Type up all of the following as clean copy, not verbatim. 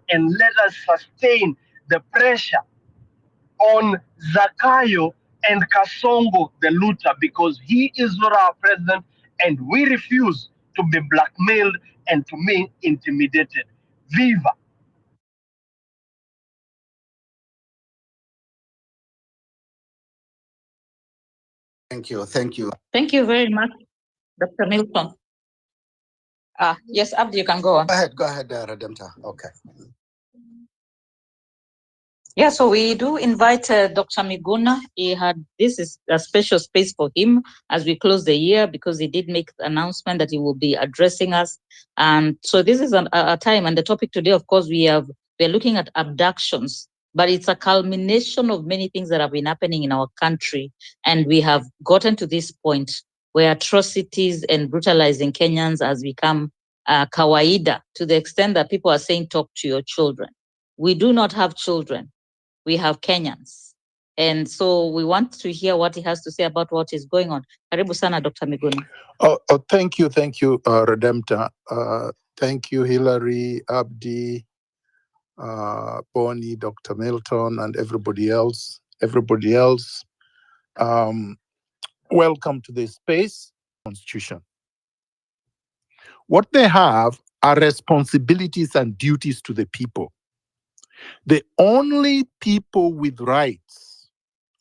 and let us sustain the pressure on Zakayo and Kasongo, the looter, because he is not our president and we refuse to be blackmailed and to be intimidated. Viva! Thank you. Thank you. Thank you very much, Dr. Milton. Yes, Abdi, you can go on. Go ahead, Redemptor. Okay. Yeah, so we do invite Dr. Miguna. This is a special space for him as we close the year because he did make the announcement that he will be addressing us. And so this is a time, and the topic today, of course, we're looking at abductions, but it's a culmination of many things that have been happening in our country. And we have gotten to this point where atrocities and brutalizing Kenyans has become kawaida, to the extent that people are saying, talk to your children. We do not have children. We have Kenyans. And so we want to hear what he has to say about what is going on. Karibu sana, Dr. Miguna. Thank you, Redemptor. Thank you, Hillary, Abdi, Bonnie, Dr. Milton, and everybody else. Welcome to this space. Constitution. What they have are responsibilities and duties to the people. The only people with rights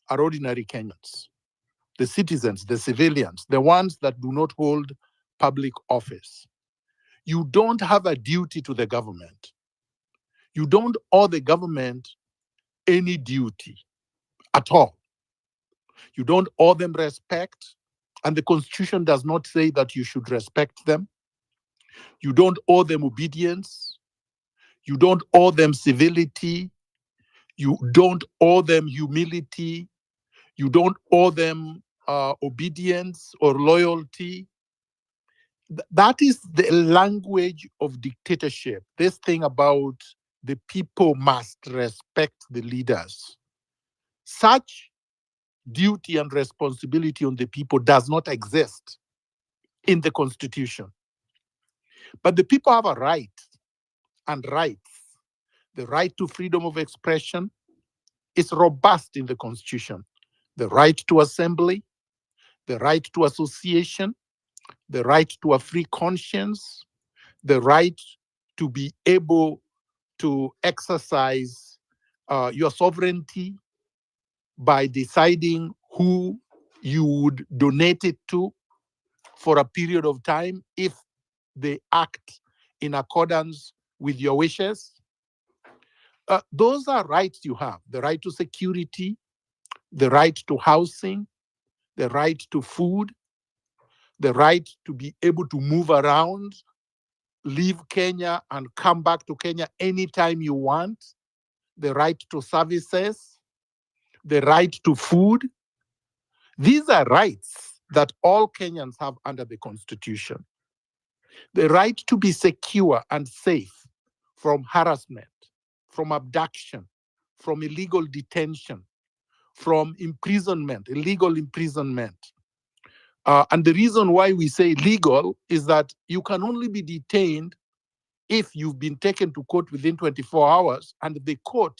are ordinary Kenyans, the citizens, the civilians, the ones that do not hold public office. You don't have a duty to the government. You don't owe the government any duty at all. You don't owe them respect, and the Constitution does not say that you should respect them. You don't owe them obedience. You don't owe them civility. You don't owe them humility. You don't owe them obedience or loyalty. That is the language of dictatorship. This thing about the people must respect the leaders. Such duty and responsibility on the people does not exist in the Constitution. But the people have a right and rights. The right to freedom of expression is robust in the Constitution. The right to assembly, the right to association, the right to a free conscience, the right to be able to exercise your sovereignty by deciding who you would donate it to for a period of time if they act in accordance with your wishes. Those are rights you have: the right to security, the right to housing, the right to food, the right to be able to move around, leave Kenya and come back to Kenya anytime you want, the right to services, the right to food. These are rights that all Kenyans have under the Constitution. The right to be secure and safe from harassment, from abduction, from illegal detention, from imprisonment, illegal imprisonment. And the reason why we say legal is that you can only be detained if you've been taken to court within 24 hours and the court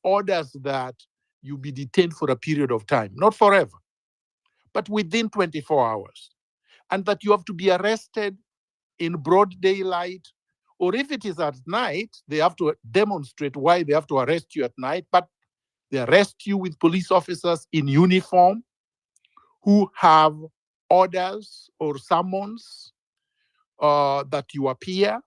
orders that you be detained for a period of time, not forever, but within 24 hours. And that you have to be arrested in broad daylight, or if it is at night, they have to demonstrate why they have to arrest you at night, but they arrest you with police officers in uniform who have orders or summons that you appear,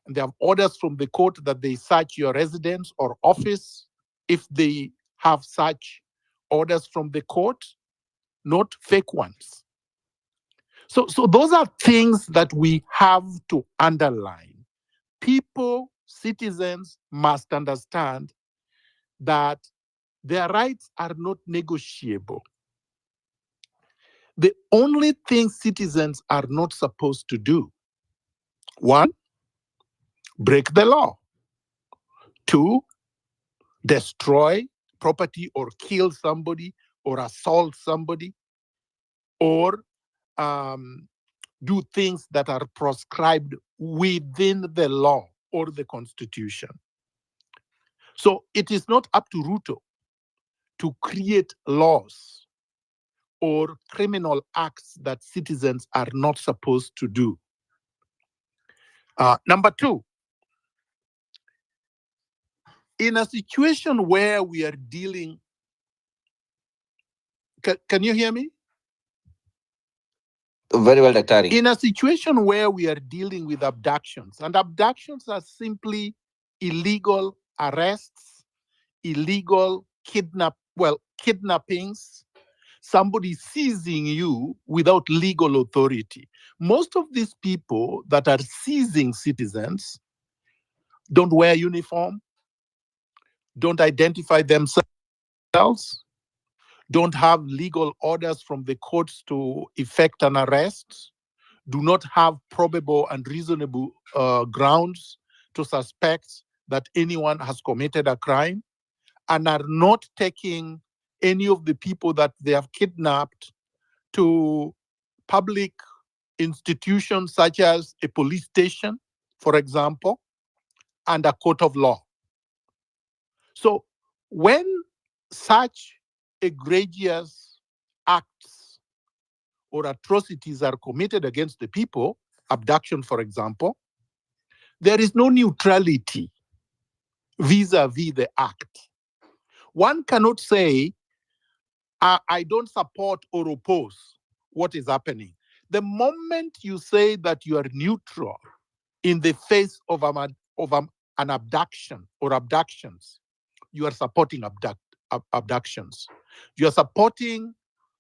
and they have orders from the court that they search your residence or office if they have such orders from the court, not fake ones. So those are things that we have to underline. People, citizens must understand that their rights are not negotiable. The only thing citizens are not supposed to do: 1, break the law; 2, destroy property or kill somebody or assault somebody, or do things that are prescribed within the law or the Constitution. So it is not up to Ruto to create laws or criminal acts that citizens are not supposed to do. Number two, in a situation where we are dealing, can you hear me? Very well, Dr. In a situation where we are dealing with abductions, and abductions are simply illegal arrests, illegal kidnappings, somebody seizing you without legal authority. Most of these people that are seizing citizens don't wear uniform, don't identify themselves, don't have legal orders from the courts to effect an arrest, do not have probable and reasonable grounds to suspect that anyone has committed a crime, and are not taking any of the people that they have kidnapped to public institutions such as a police station, for example, and a court of law. So when such egregious acts or atrocities are committed against the people, abduction, for example, there is no neutrality vis-a-vis the act. One cannot say, I don't support or oppose what is happening. The moment you say that you are neutral in the face of an abduction or abductions, you are supporting abductions. You are supporting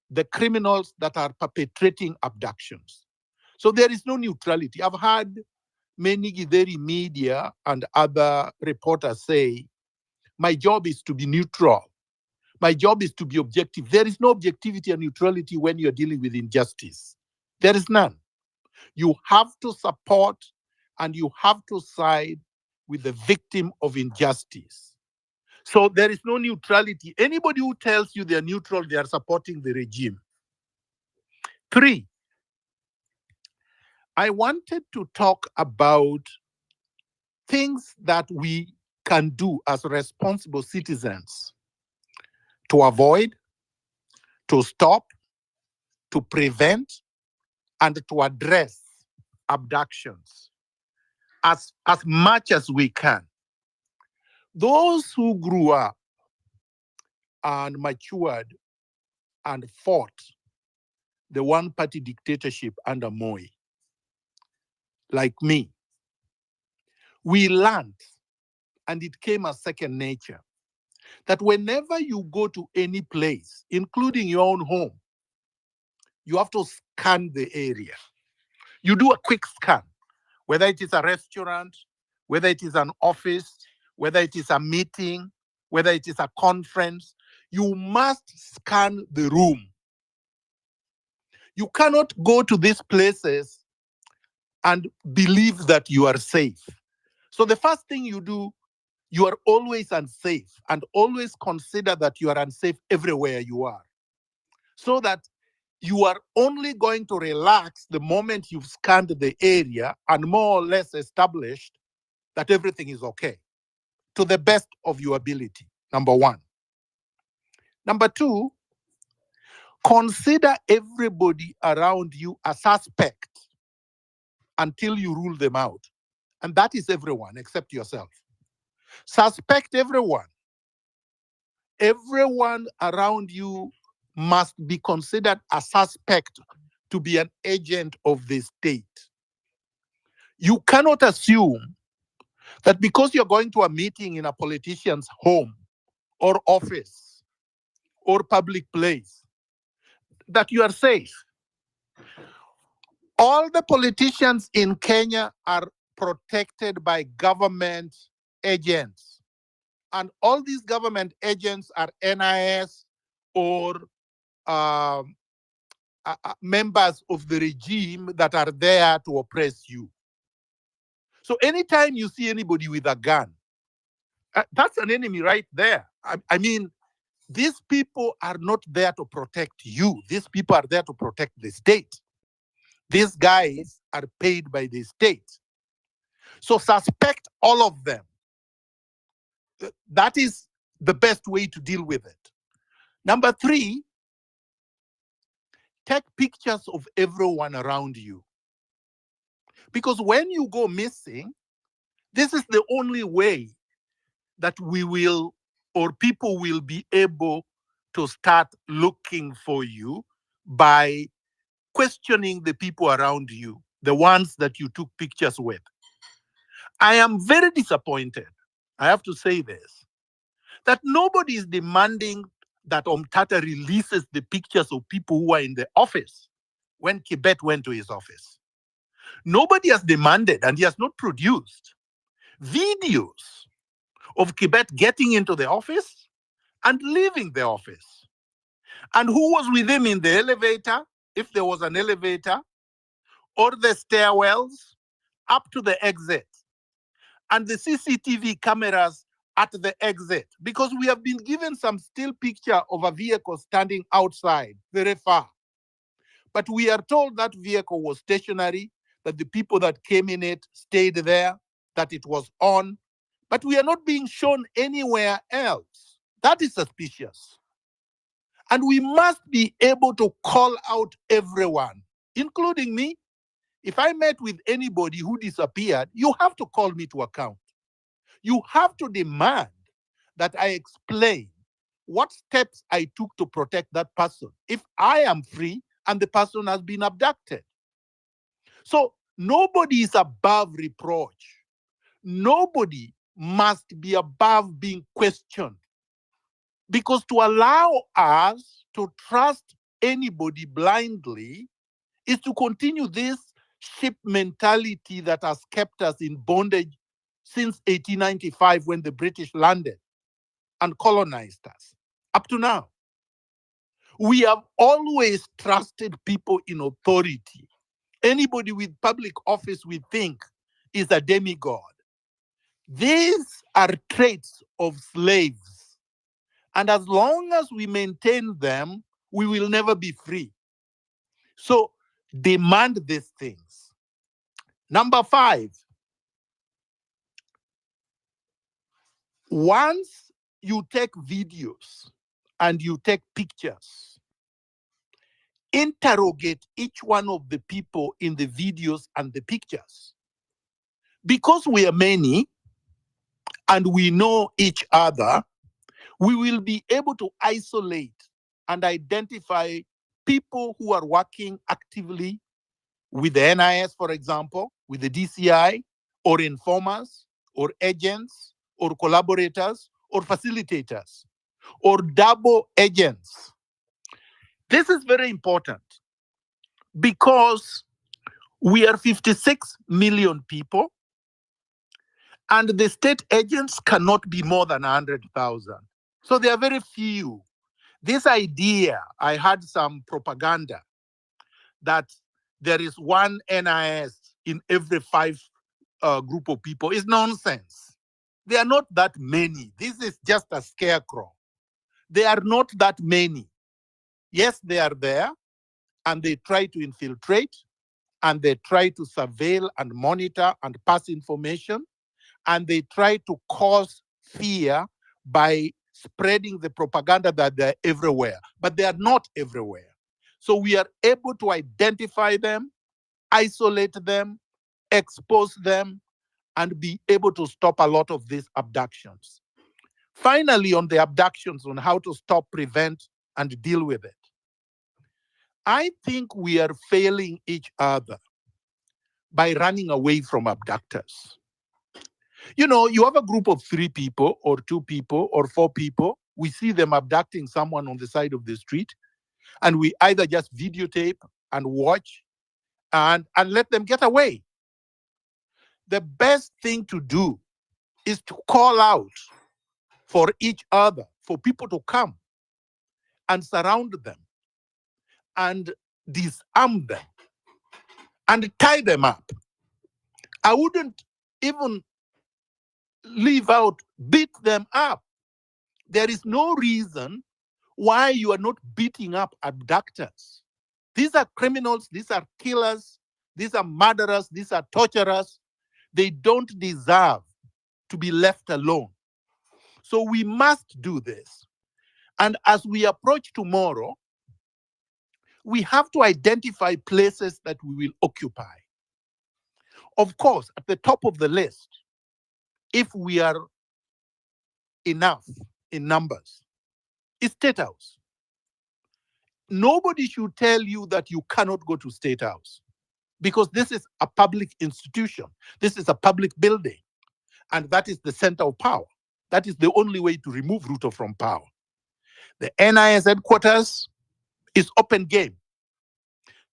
the criminals that are perpetrating abductions. So there is no neutrality. I've had many Githeri media and other reporters say, my job is to be neutral. My job is to be objective. There is no objectivity and neutrality when you're dealing with injustice. There is none. You have to support and you have to side with the victim of injustice. So there is no neutrality. Anybody who tells you they're neutral, they are supporting the regime. 3, I wanted to talk about things that we can do as responsible citizens to avoid, to stop, to prevent, and to address abductions as much as we can. Those who grew up and matured and fought the one-party dictatorship under Moi, like me, we learned, and it came as second nature, that whenever you go to any place, including your own home, you have to scan the area. You do a quick scan, whether it is a restaurant, whether it is an office, whether it is a meeting, whether it is a conference, you must scan the room. You cannot go to these places and believe that you are safe. So the first thing you do, you are always unsafe, and always consider that you are unsafe everywhere you are. So that you are only going to relax the moment you've scanned the area and more or less established that everything is okay, to the best of your ability, number one. Number two, consider everybody around you a suspect until you rule them out. And that is everyone except yourself. Suspect everyone. Everyone around you must be considered a suspect to be an agent of the state. You cannot assume that because you're going to a meeting in a politician's home or office or public place, that you are safe. All the politicians in Kenya are protected by government agents. And all these government agents are NIS or members of the regime that are there to oppress you. So anytime you see anybody with a gun, that's an enemy right there. I mean, these people are not there to protect you. These people are there to protect the state. These guys are paid by the state. So suspect all of them. that is the best way to deal with it. Number 3, take pictures of everyone around you. Because when you go missing, this is the only way that we will, or people will be able to start looking for you by questioning the people around you, the ones that you took pictures with. I am very disappointed, I have to say this, that nobody is demanding that Omtata releases the pictures of people who are in the office when Kibet went to his office. Nobody has demanded, and he has not produced videos of Kibet getting into the office and leaving the office. And who was with him in the elevator, if there was an elevator, or the stairwells up to the exit, and the CCTV cameras at the exit, because we have been given some still picture of a vehicle standing outside very far. But we are told that vehicle was stationary, that the people that came in it stayed there, that it was on, but we are not being shown anywhere else. That is suspicious. And we must be able to call out everyone, including me. If I met with anybody who disappeared, you have to call me to account. You have to demand that I explain what steps I took to protect that person if I am free and the person has been abducted. So nobody is above reproach. Nobody must be above being questioned. Because to allow us to trust anybody blindly is to continue this ship mentality that has kept us in bondage since 1895 when the British landed and colonized us. Up to now, we have always trusted people in authority. Anybody with public office we think is a demigod. These are traits of slaves. And as long as we maintain them, we will never be free. So demand these things. Number 5, once you take videos and you take pictures, interrogate each one of the people in the videos and the pictures. Because we are many and we know each other, we will be able to isolate and identify people who are working actively with the NIS, for example, with the DCI, or informers, or agents, or collaborators, or facilitators, or double agents. This is very important because we are 56 million people, and the state agents cannot be more than 100,000. So there are very few. This idea, I had some propaganda that there is one NIS in every 5 group of people is nonsense. They are not that many. This is just a scarecrow. They are not that many. Yes, they are there, and they try to infiltrate, and they try to surveil and monitor and pass information, and they try to cause fear by spreading the propaganda that they're everywhere, but they are not everywhere. So we are able to identify them, isolate them, expose them, and be able to stop a lot of these abductions. Finally, on the abductions, on how to stop, prevent, and deal with it, I think we are failing each other by running away from abductors. You know, you have a group of 3 people or 2 people or 4 people. We see them abducting someone on the side of the street, and we either just videotape and watch and let them get away. The best thing to do is to call out for each other, for people to come and surround them and disarm them and tie them up. I wouldn't even leave out beat them up. There is no reason why you are not beating up abductors. These are criminals, these are killers, these are murderers, these are torturers. They don't deserve to be left alone. So we must do this. And as we approach tomorrow, we have to identify places that we will occupy. Of course, at the top of the list, if we are enough in numbers, is State House. Nobody should tell you that you cannot go to State House because this is a public institution. This is a public building, and that is the center of power. That is the only way to remove Ruto from power. The NIS headquarters is open game.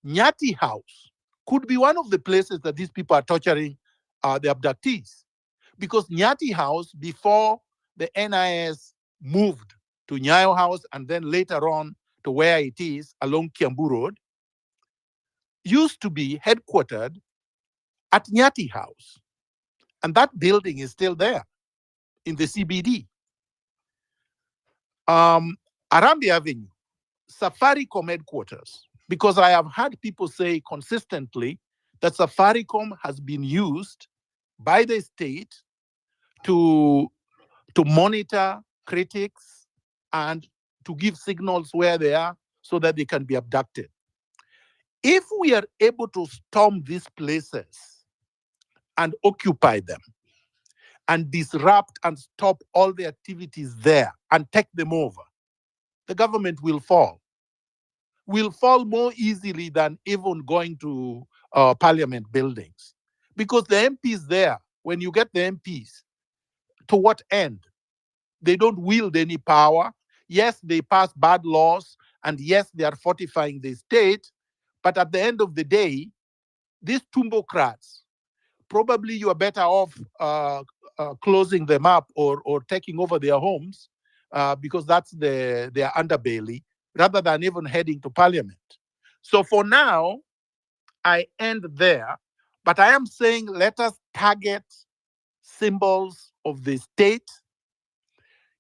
Nyati House could be one of the places that these people are torturing the abductees, because Nyati House, before the NIS moved to Nyayo House and then later on to where it is along Kiambu Road, used to be headquartered at Nyati House. And that building is still there in the CBD. Arambi Avenue, Safaricom headquarters, because I have had people say consistently that Safaricom has been used by the state to monitor critics and to give signals where they are so that they can be abducted. If we are able to storm these places and occupy them and disrupt and stop all the activities there and take them over, the government will fall more easily than even going to parliament buildings. Because the MPs there, when you get the MPs, to what end? They don't wield any power. Yes, they pass bad laws, and yes, they are fortifying the state. But at the end of the day, these tumbocrats, probably you are better off closing them up or taking over their homes because that's their underbelly, rather than even heading to parliament. So for now, I end there. But I am saying let us target symbols of the state.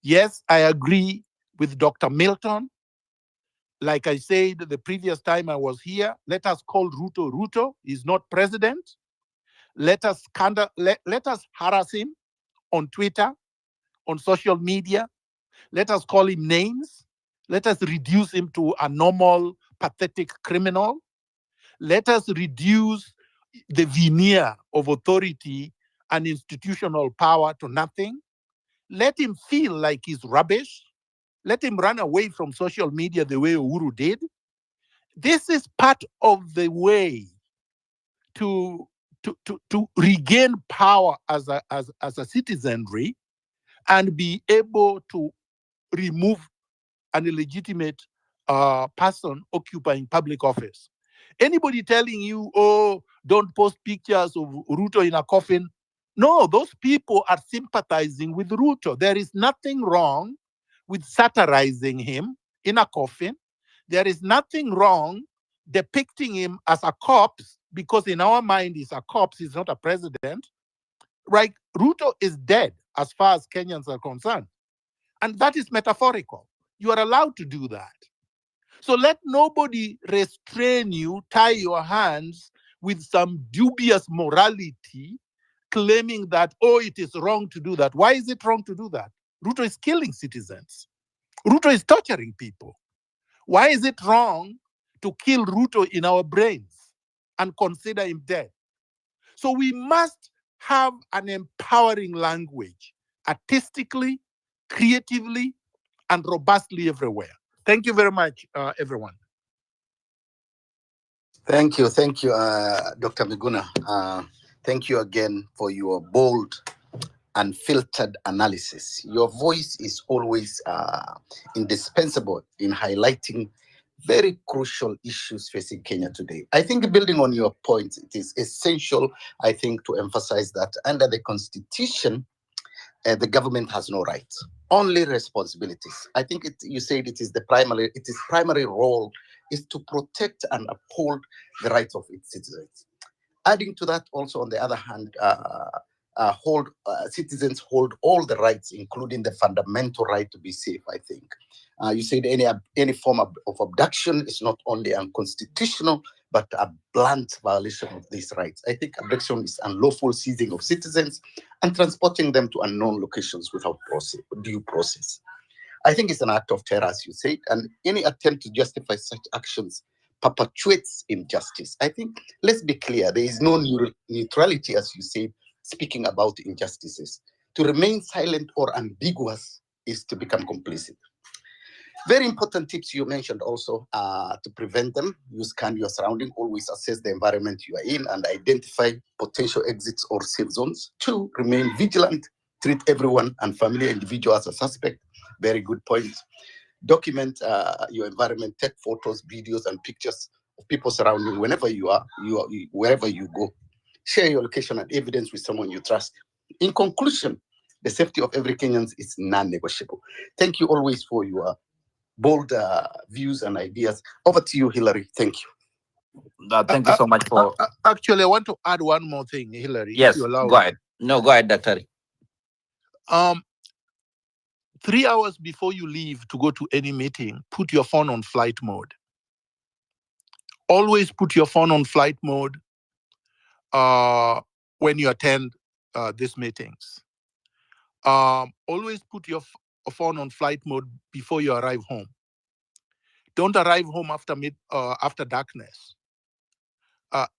Yes, I agree with Dr. Milton. Like I said the previous time I was here, let us call Ruto Ruto. He's not president. Let us harass him on Twitter, on social media. Let us call him names. Let us reduce him to a normal, pathetic criminal. Let us reduce the veneer of authority and institutional power to nothing. Let him feel like he's rubbish. Let him run away from social media the way Uhuru did. This is part of the way to regain power as a citizenry and be able to remove an illegitimate person occupying public office. Anybody telling you, oh, don't post pictures of Ruto in a coffin, no, those people are sympathizing with Ruto. There is nothing wrong with satirizing him in a coffin. There is nothing wrong depicting him as a corpse, because in our mind he's a corpse, he's not a president. Right? Ruto is dead as far as Kenyans are concerned. And that is metaphorical. You are allowed to do that. So let nobody restrain you, tie your hands with some dubious morality, claiming that, oh, it is wrong to do that. Why is it wrong to do that? Ruto is killing citizens. Ruto is torturing people. Why is it wrong to kill Ruto in our brains and consider him dead? So we must have an empowering language, artistically, creatively, and robustly everywhere. Thank you very much, everyone. Thank you, Dr. Miguna. Thank you again for your bold and filtered analysis. Your voice is always indispensable in highlighting very crucial issues facing Kenya today. I think, building on your point, it is essential, I think, to emphasize that under the Constitution, the government has no rights, only responsibilities. I think you said its primary role is to protect and uphold the rights of its citizens. Adding to that, also on the other hand, citizens hold all the rights, including the fundamental right to be safe. I think you said any form of abduction is not only unconstitutional but a blunt violation of these rights. I think abduction is unlawful seizing of citizens and transporting them to unknown locations without due process. I think it's an act of terror, as you said, and any attempt to justify such actions perpetuates injustice. I think, let's be clear, there is no neutrality, as you said, speaking about injustices. To remain silent or ambiguous is to become complicit. Very important tips you mentioned also to prevent them. You scan your surrounding, always assess the environment you are in and identify potential exits or safe zones. 2, remain vigilant, treat everyone and familiar individual as a suspect. Very good point. Document your environment, take photos, videos, and pictures of people surrounding whenever you are, wherever you go. Share your location and evidence with someone you trust. In conclusion, the safety of every Kenyan is non-negotiable. Thank you always for your bold views and ideas. Over to you, Hillary. Thank you. Thank you so much for. Actually, I want to add one more thing, Hillary. Yes, if you allow go ahead. No, go ahead, Dr. 3 hours before you leave to go to any meeting, put your phone on flight mode. Always put your phone on flight mode when you attend these meetings. Always put your phone on flight mode before you arrive home. Don't arrive home after darkness.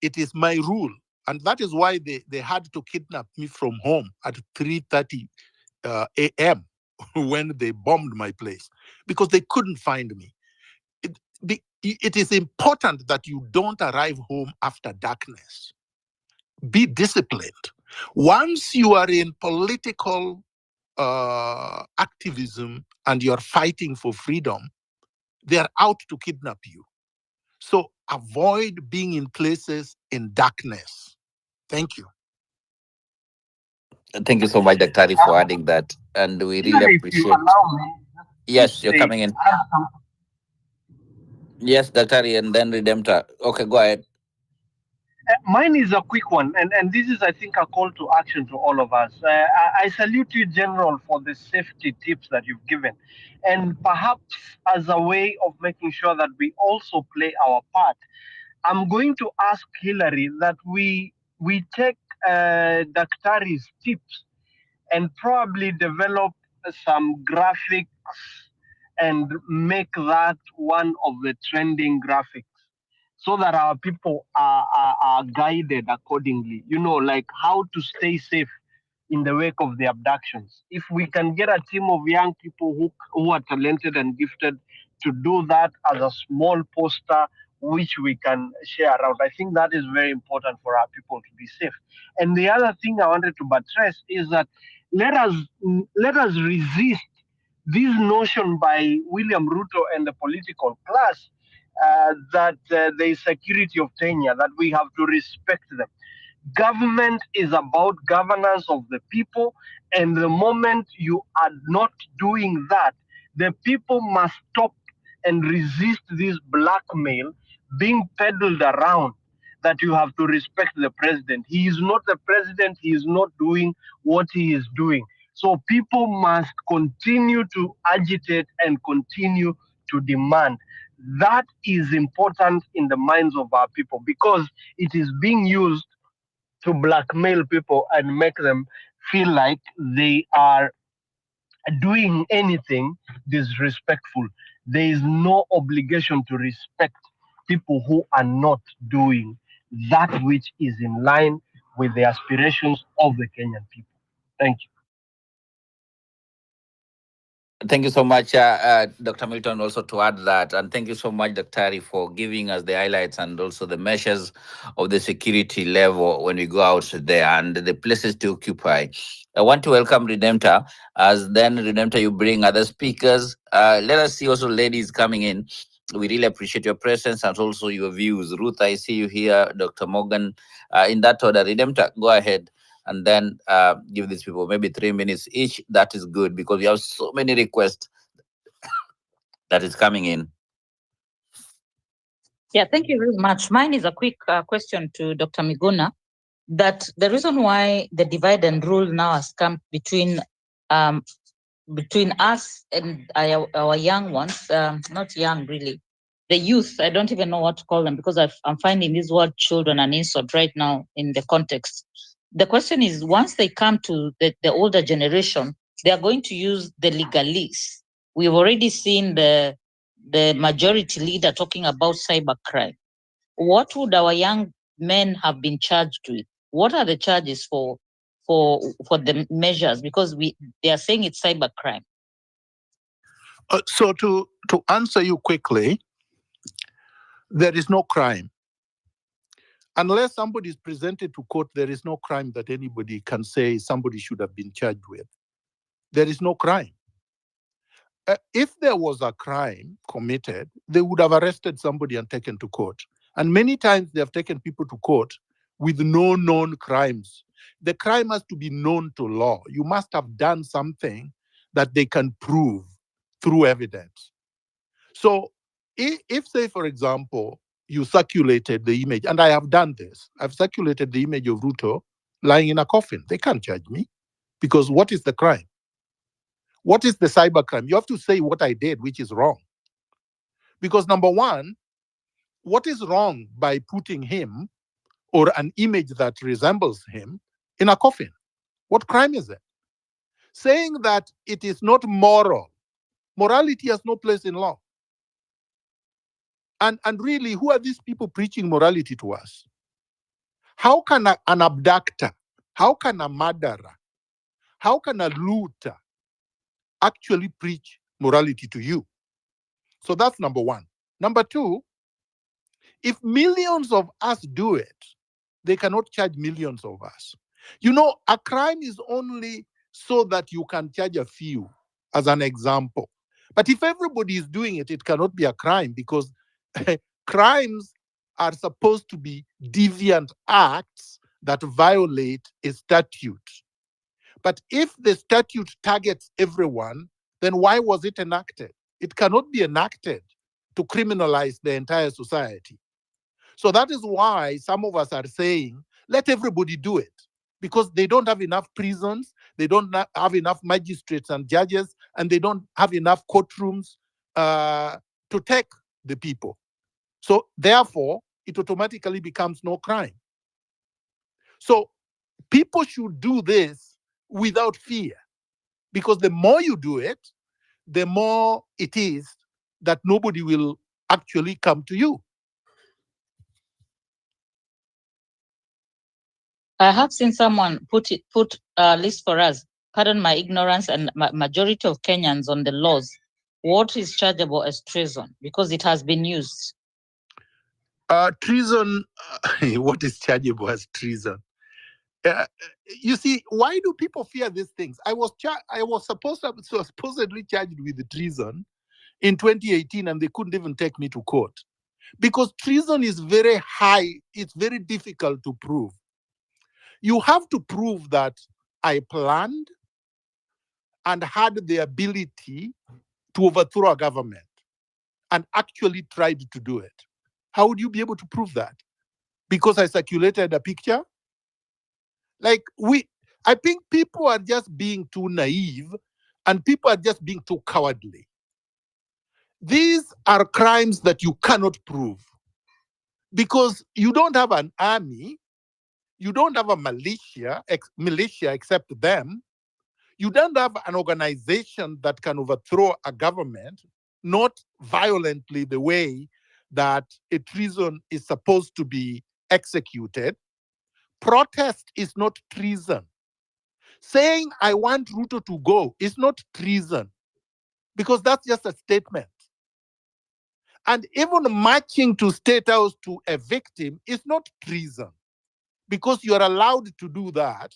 It is my rule, and that is why they had to kidnap me from home at 3:30 a.m. when they bombed my place, because they couldn't find me. It is important that you don't arrive home after darkness. Be disciplined. Once you are in political activism and you're fighting for freedom, they are out to kidnap you. So avoid being in places in darkness. Thank you. Thank you so much, Dr. for adding that. And we really Even if you appreciate. allow me, Yes, you're say, coming in. add some. Yes, Dr. And then Redemptor. Okay, go ahead. Mine is a quick one, and this is, I think, a call to action to all of us. I salute you, General, for the safety tips that you've given. And perhaps as a way of making sure that we also play our part, I'm going to ask Hillary that we take Daktari's tips and probably develop some graphics and make that one of the trending graphics so that our people are guided accordingly. You know, like how to stay safe in the wake of the abductions. If we can get a team of young people who are talented and gifted to do that as a small poster, which we can share around, I think that is very important for our people to be safe. And the other thing I wanted to buttress is that let us let us resist this notion by William Ruto and the political class that there is security of tenure, that we have to respect them. Government is about governance of the people, and the moment you are not doing that, the people must stop and resist this blackmail being peddled around that you have to respect the president. He is not the president, he is not doing what he is doing. So people must continue to agitate and continue to demand. That is important in the minds of our people because it is being used to blackmail people and make them feel like they are doing anything disrespectful. There is no obligation to respect people who are not doing that which is in line with the aspirations of the Kenyan people. Thank you. Thank you so much, Dr. Milton, also to add that. And thank you so much, Dr. for giving us the highlights and also the measures of the security level when we go out there and the places to occupy. I want to welcome Redemptor. As then, Redemptor, you bring other speakers. Let us see also ladies coming in. We really appreciate your presence and also your views. Ruth, I see you here. Dr. Morgan, in that order. Redemptor, go ahead and then give these people maybe 3 minutes each. That is good because we have so many requests that is coming in. Yeah, thank you very much. Mine is a quick question to Dr. Miguna, that the reason why the divide and rule now has come between us and our young ones, not young really, the youth, I don't even know what to call them, because I'm finding this word children an insult right now in the context. The question is, once they come to the older generation, they are going to use the legalese. We've already seen the majority leader talking about cybercrime. What would our young men have been charged with? What are the charges for the measures? Because they are saying it's cybercrime. So to answer you quickly, there is no crime. Unless somebody is presented to court, there is no crime that anybody can say somebody should have been charged with. There is no crime. If there was a crime committed, they would have arrested somebody and taken to court. And many times they have taken people to court with no known crimes. The crime has to be known to law. You must have done something that they can prove through evidence. So if say, for example, you circulated the image, and I have done this, I've circulated the image of Ruto lying in a coffin. They can't charge me, because what is the crime? What is the cybercrime? You have to say what I did, which is wrong. Because number one, what is wrong by putting him or an image that resembles him in a coffin? What crime is it? Saying that it is not moral. Morality has no place in law. And really, who are these people preaching morality to us? How can an abductor, how can a murderer, how can a looter actually preach morality to you? So that's number one. Number two, if millions of us do it, they cannot charge millions of us. You know, a crime is only so that you can charge a few, as an example. But if everybody is doing it, it cannot be a crime, because crimes are supposed to be deviant acts that violate a statute. But if the statute targets everyone, then why was it enacted? It cannot be enacted to criminalize the entire society. So that is why some of us are saying, let everybody do it, because they don't have enough prisons, they don't have enough magistrates and judges, and they don't have enough courtrooms to take the people. So therefore, it automatically becomes no crime. So people should do this without fear, because the more you do it, the more it is that nobody will actually come to you. I have seen someone put a list for us. Pardon my ignorance, and majority of Kenyans on the laws. What is chargeable as treason? Because it has been used. Treason, what is chargeable as treason? You see, why do people fear these things? I was supposedly charged with treason in 2018, and they couldn't even take me to court, because treason is very high. It's very difficult to prove. You have to prove that I planned and had the ability to overthrow a government and actually tried to do it. How would you be able to prove that? Because I circulated a picture? Like, I think people are just being too naive, and people are just being too cowardly. These are crimes that you cannot prove, because you don't have an army, you don't have a militia except them, you don't have an organization that can overthrow a government, not violently the way that a treason is supposed to be executed. Protest is not treason. Saying I want Ruto to go is not treason, because that's just a statement. And even marching to State House to evict him is not treason, because you are allowed to do that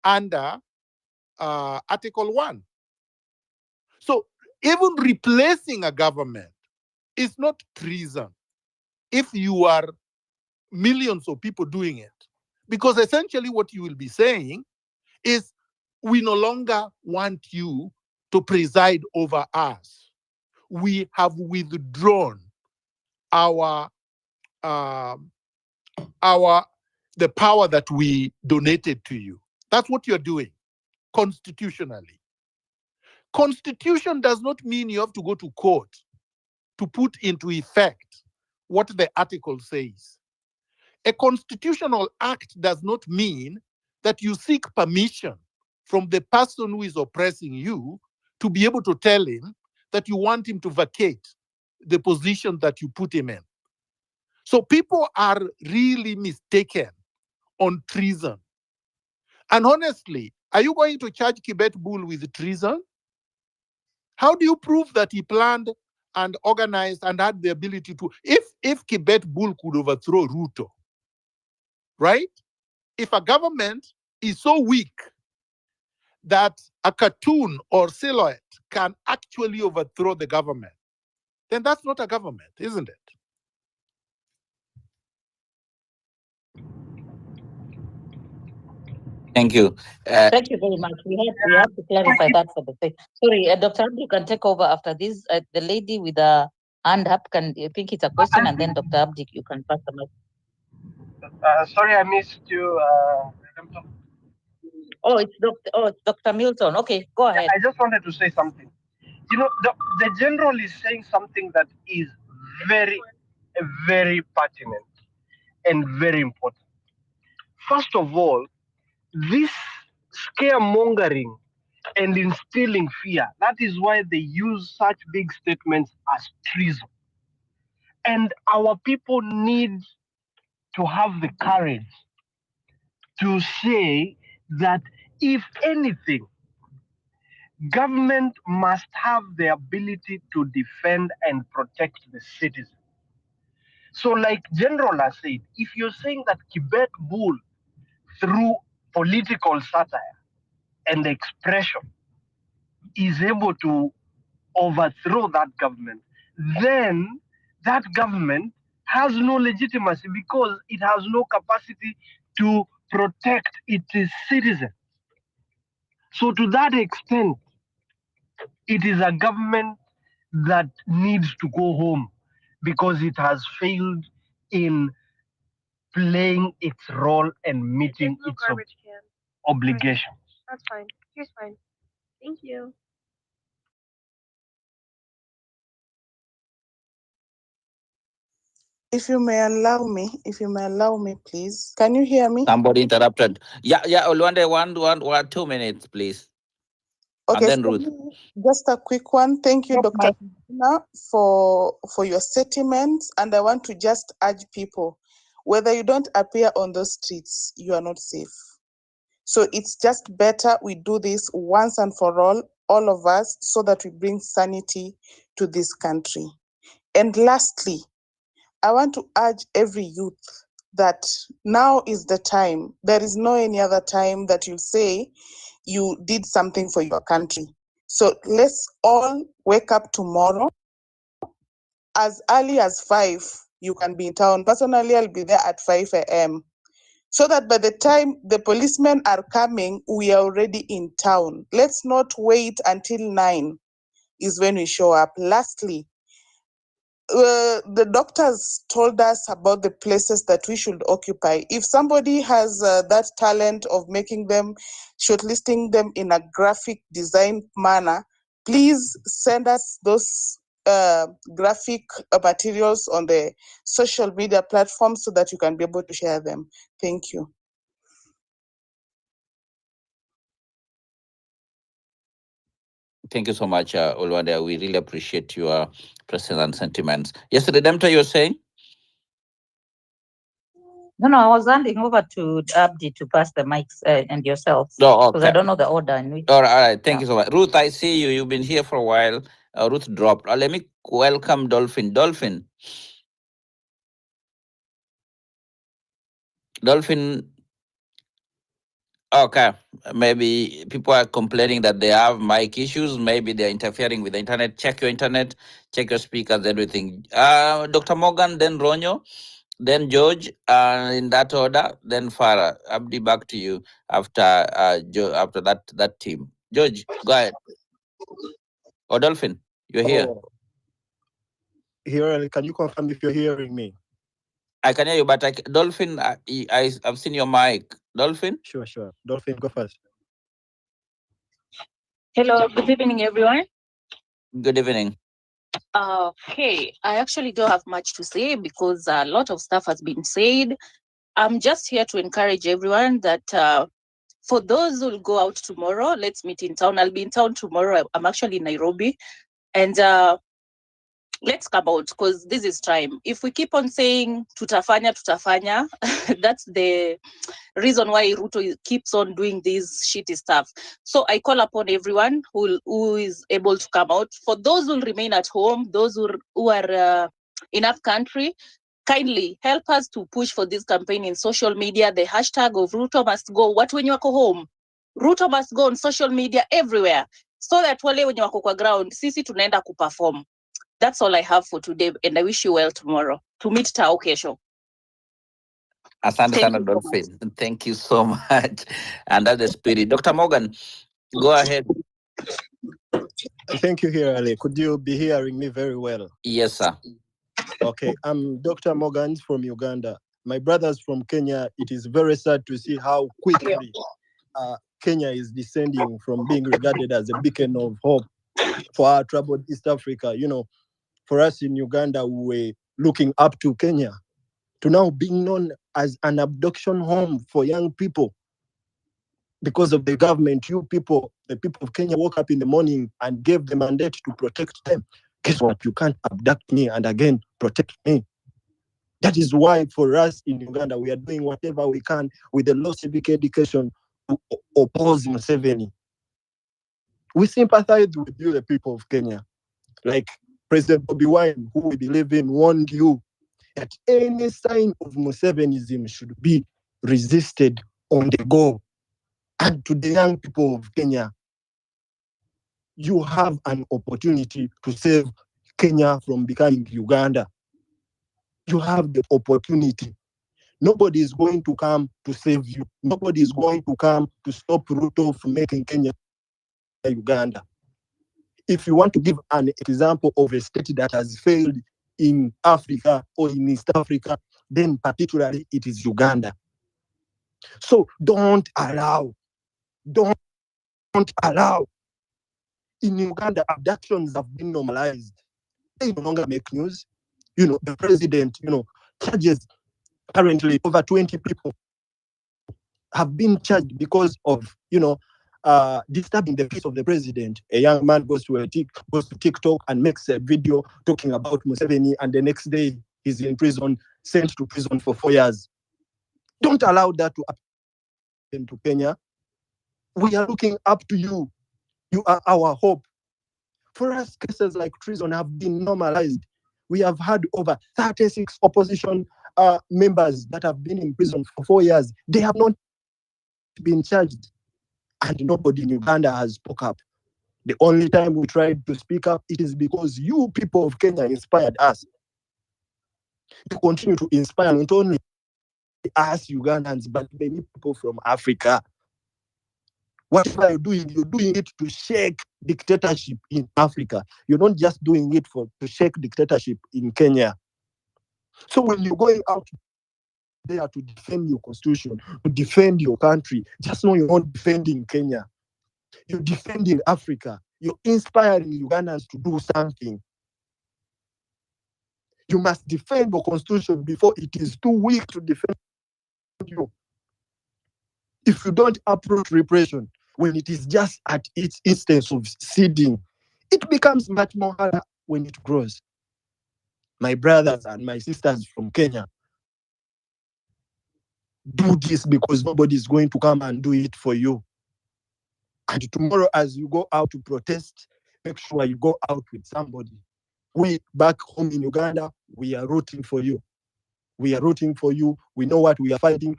under Article 1. So even replacing a government is not treason if you are millions of people doing it. Because essentially what you will be saying is, we no longer want you to preside over us. We have withdrawn our the power that we donated to you. That's what you're doing constitutionally. Constitution does not mean you have to go to court to put into effect what the article says. A constitutional act does not mean that you seek permission from the person who is oppressing you to be able to tell him that you want him to vacate the position that you put him in. So people are really mistaken on treason. And honestly, are you going to charge Kibet Bull with treason? How do you prove that he planned and organized and had the ability to? If Kibet Bull could overthrow Ruto, right? If a government is so weak that a cartoon or silhouette can actually overthrow the government, then that's not a government, isn't it? Thank you. Thank you very much. We have to clarify that for the sake. Sorry, Dr. Abdi, you can take over after this. The lady with the hand up can, I think it's a question, and then Dr. Abdi, you can pass the mic. Sorry, I missed you. It's Dr. Milton. Okay, go ahead. I just wanted to say something. You know, the general is saying something that is very, very pertinent and very important. First of all, this scaremongering and instilling fear, that is why they use such big statements as treason. And our people need to have the courage to say that if anything, government must have the ability to defend and protect the citizen. So, like General has said, if you're saying that Quebec Bull, through political satire and expression, is able to overthrow that government, then that government has no legitimacy because it has no capacity to protect its citizens. So, to that extent, it is a government that needs to go home because it has failed in playing its role and meeting its obligations. That's fine. Here's fine. Thank you. If you may allow me, please. Can you hear me? Somebody interrupted. Yeah, Olwande, one, 2 minutes, please. Okay, And then Ruth. just a quick one. Thank you, Yes, Dr. Miguna, for your sentiments. And I want to just urge people, whether you don't appear on those streets, you are not safe. So it's just better we do this once and for all of us, so that we bring sanity to this country. And lastly, I want to urge every youth that now is the time. There is no any other time that you'll say you did something for your country. So let's all wake up tomorrow. As early as 5, you can be in town. Personally, I'll be there at 5 a.m. so that by the time the policemen are coming, we are already in town. Let's not wait until 9 is when we show up. Lastly, the doctors told us about the places that we should occupy. If somebody has that talent of making them, shortlisting them in a graphic design manner, please send us those graphic materials on the social media platforms so that you can be able to share them. Thank you. Thank you so much, Olwande. We really appreciate your presence and sentiments. Yes, Redemptor, you're saying? No, I was handing over to Abdi to pass the mics and yourselves. Oh, Because I okay. don't know the order in which. All right. Thank you so much. Ruth, I see you. You've been here for a while. Ruth dropped. Let me welcome Dolphin. Dolphin, okay. Maybe people are complaining that they have mic issues. Maybe they're interfering with the internet. Check your internet, check your speakers, everything. Dr. Morgan, then Ronyo, then George, in that order, then Farah. Abdi, back to you after after that team. George, go ahead. Or Dolphin, you're here. Can you confirm if you're hearing me? I can hear you, but Dolphin, I've seen your mic. Dolphin? Sure. Dolphin, go first. Hello, good evening, everyone. Good evening. Okay, I actually don't have much to say because a lot of stuff has been said. I'm just here to encourage everyone that for those who will go out tomorrow, let's meet in town. I'll be in town tomorrow. I'm actually in Nairobi. And let's come out because this is time. If we keep on saying tutafanya, that's the reason why Ruto keeps on doing this shitty stuff. So I call upon everyone who is able to come out. For those who remain at home, those who are in our country, kindly help us to push for this campaign in social media. The hashtag of Ruto must go. What when you are home? Ruto must go on social media everywhere so that wale wenye wako kwa ground, sisi tunaenda kuperform. That's all I have for today, and I wish you well tomorrow. To meet Tao kesho. Asante Thank sana you so much. Dolphin. Thank you so much. And that's the spirit. Dr. Morgan, go ahead. Thank you, Hirale. Could you be hearing me very well? Yes, sir. Okay, I'm Dr. Morgan from Uganda. My brothers from Kenya, it is very sad to see how quickly Kenya is descending from being regarded as a beacon of hope for our troubled East Africa. You know, for us in Uganda, we were looking up to Kenya to now being known as an abduction home for young people. Because of the government, you people, the people of Kenya woke up in the morning and gave the mandate to protect them. Guess what? You can't abduct me and again protect me. That is why for us in Uganda, we are doing whatever we can with the low civic education to oppose Museveni. We sympathize with you, the people of Kenya. Like President Bobby Wine, who we believe in, warned you that any sign of Musevenism should be resisted on the go. And to the young people of Kenya, you have an opportunity to save Kenya from becoming Uganda. You have the opportunity. Nobody is going to come to save you. Nobody is going to come to stop Ruto from making Kenya Uganda. If you want to give an example of a state that has failed in Africa or in East Africa, then particularly it is Uganda. So don't allow. In Uganda, abductions have been normalized. They no longer make news. You know, the president, charges currently over 20 people have been charged because of, disturbing the peace of the president. A young man goes to TikTok and makes a video talking about Museveni, and the next day he's in prison, sent to prison for 4 years. Don't allow that to happen to Kenya. We are looking up to you. You are our hope. For us, cases like treason have been normalized. We have had over 36 opposition members that have been in prison for 4 years. They have not been charged. And nobody in Uganda has spoke up. The only time we tried to speak up, it is because you people of Kenya inspired us. You continue to inspire not only us Ugandans, but many people from Africa. Whatever you're doing it to shake dictatorship in Africa. You're not just doing it to shake dictatorship in Kenya. So when you're going out there to defend your constitution, to defend your country, just know you're not defending Kenya. You're defending Africa. You're inspiring Ugandans to do something. You must defend your constitution before it is too weak to defend you. If you don't approach repression when it is just at its instance of seeding, it becomes much more harder when it grows. My brothers and my sisters from Kenya, do this because nobody is going to come and do it for you. And tomorrow, as you go out to protest, make sure you go out with somebody. We back home in Uganda, we are rooting for you. We are rooting for you. We know what we are fighting.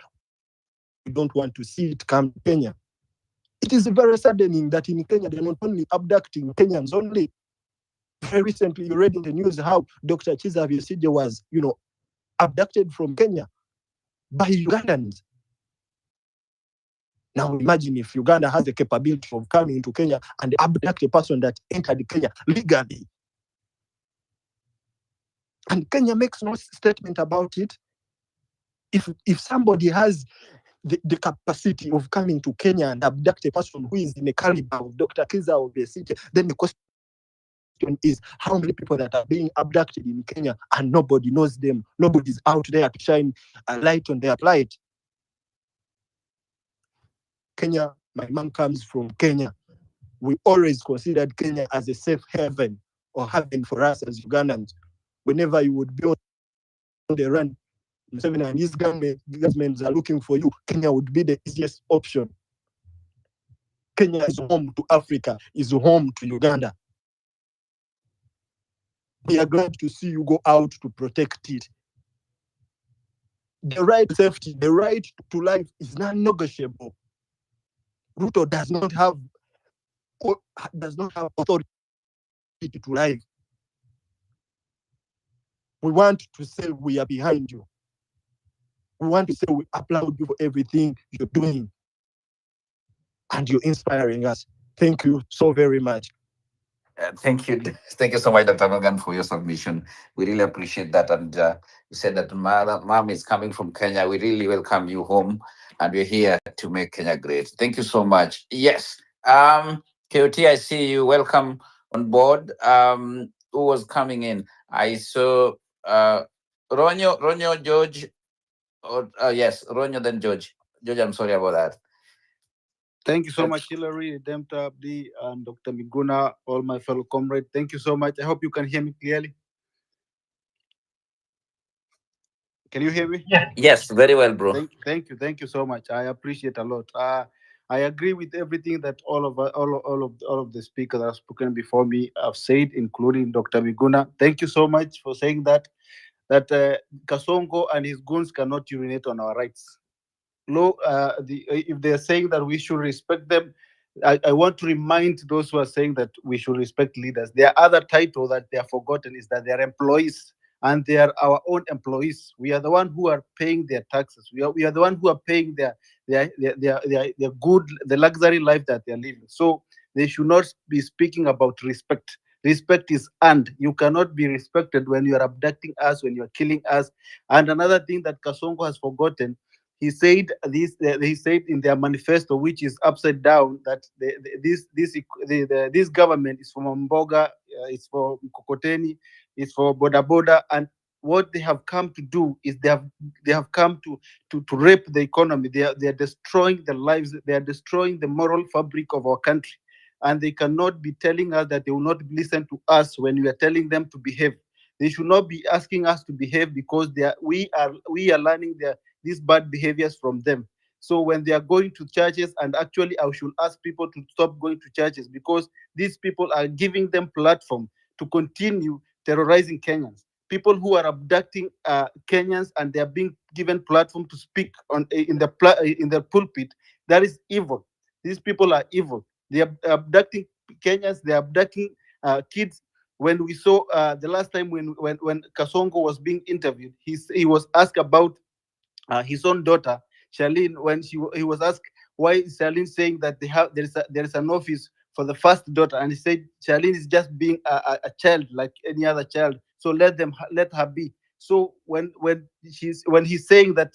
We don't want to see it come to Kenya. It is very saddening that in Kenya, they're not only abducting Kenyans only. Very recently, you read in the news how Dr. Chiza Besigye was, abducted from Kenya by Ugandans. Now imagine if Uganda has the capability of coming into Kenya and abduct a person that entered Kenya legally. And Kenya makes no statement about it. If somebody has the capacity of coming to Kenya and abduct a person who is in the caliber of Dr. Kiza or Besigye, then the question is how many people that are being abducted in Kenya and nobody knows them. Nobody's out there to shine a light on their plight. Kenya, my mom comes from Kenya. We always considered Kenya as a safe haven or haven for us as Ugandans. Whenever you would be on the run, Museveni and his governments are looking for you, Kenya would be the easiest option. Kenya is home to Africa, is home to Uganda. We are glad to see you go out to protect it. The right to safety, the right to life is non-negotiable. Ruto does not have authority to life. We want to say we are behind you. We want to say we applaud you for everything you're doing. And you're inspiring us. Thank you so very much. Thank you. Thank you so much, Dr. Morgan, for your submission. We really appreciate that. And you said that mom is coming from Kenya. We really welcome you home. And we're here to make Kenya great. Thank you so much. Yes. KOT, I see you. Welcome on board. Who was coming in? I saw Ronyo, George. Or, yes, Ronyo, then George. George, I'm sorry about that. Thank you so much, Hillary, Demta Abdi, and Dr. Miguna, all my fellow comrades. Thank you so much. I hope you can hear me clearly. Can you hear me? Yes, very well, bro. Thank you so much. I appreciate a lot. I agree with everything that all of the speakers that have spoken before me have said, including Dr. Miguna. Thank you so much for saying that Kasongo and his goons cannot urinate on our rights. If they're saying that we should respect them, I want to remind those who are saying that we should respect leaders. Their other title that they are forgotten is that they are employees, and they are our own employees. We are the one who are paying their taxes. We are the one who are paying their good, the luxury life that they are living. So they should not be speaking about respect. Respect is earned. You cannot be respected when you are abducting us, when you are killing us. And another thing that Kasongo has forgotten, he said this. He said in their manifesto, which is upside down, that this government is for Mboga, it's for Mkokoteni, it's for Boda Boda, and what they have come to do is they have come to rape the economy. They are destroying the lives. They are destroying the moral fabric of our country, and they cannot be telling us that they will not listen to us when we are telling them to behave. They should not be asking us to behave because we are learning these bad behaviors from them. So when they are going to churches, and actually I should ask people to stop going to churches, because these people are giving them platform to continue terrorizing Kenyans. People who are abducting Kenyans, and they are being given platform to speak in the pulpit. That is evil. These people are evil. They are abducting Kenyans. They are abducting kids. When we saw the last time when Kasongo was being interviewed, he was asked about his own daughter Charlene. When he was asked why is Charlene saying that there is an office for the first daughter, and he said Charlene is just being a child like any other child, so let her be. So when he's saying that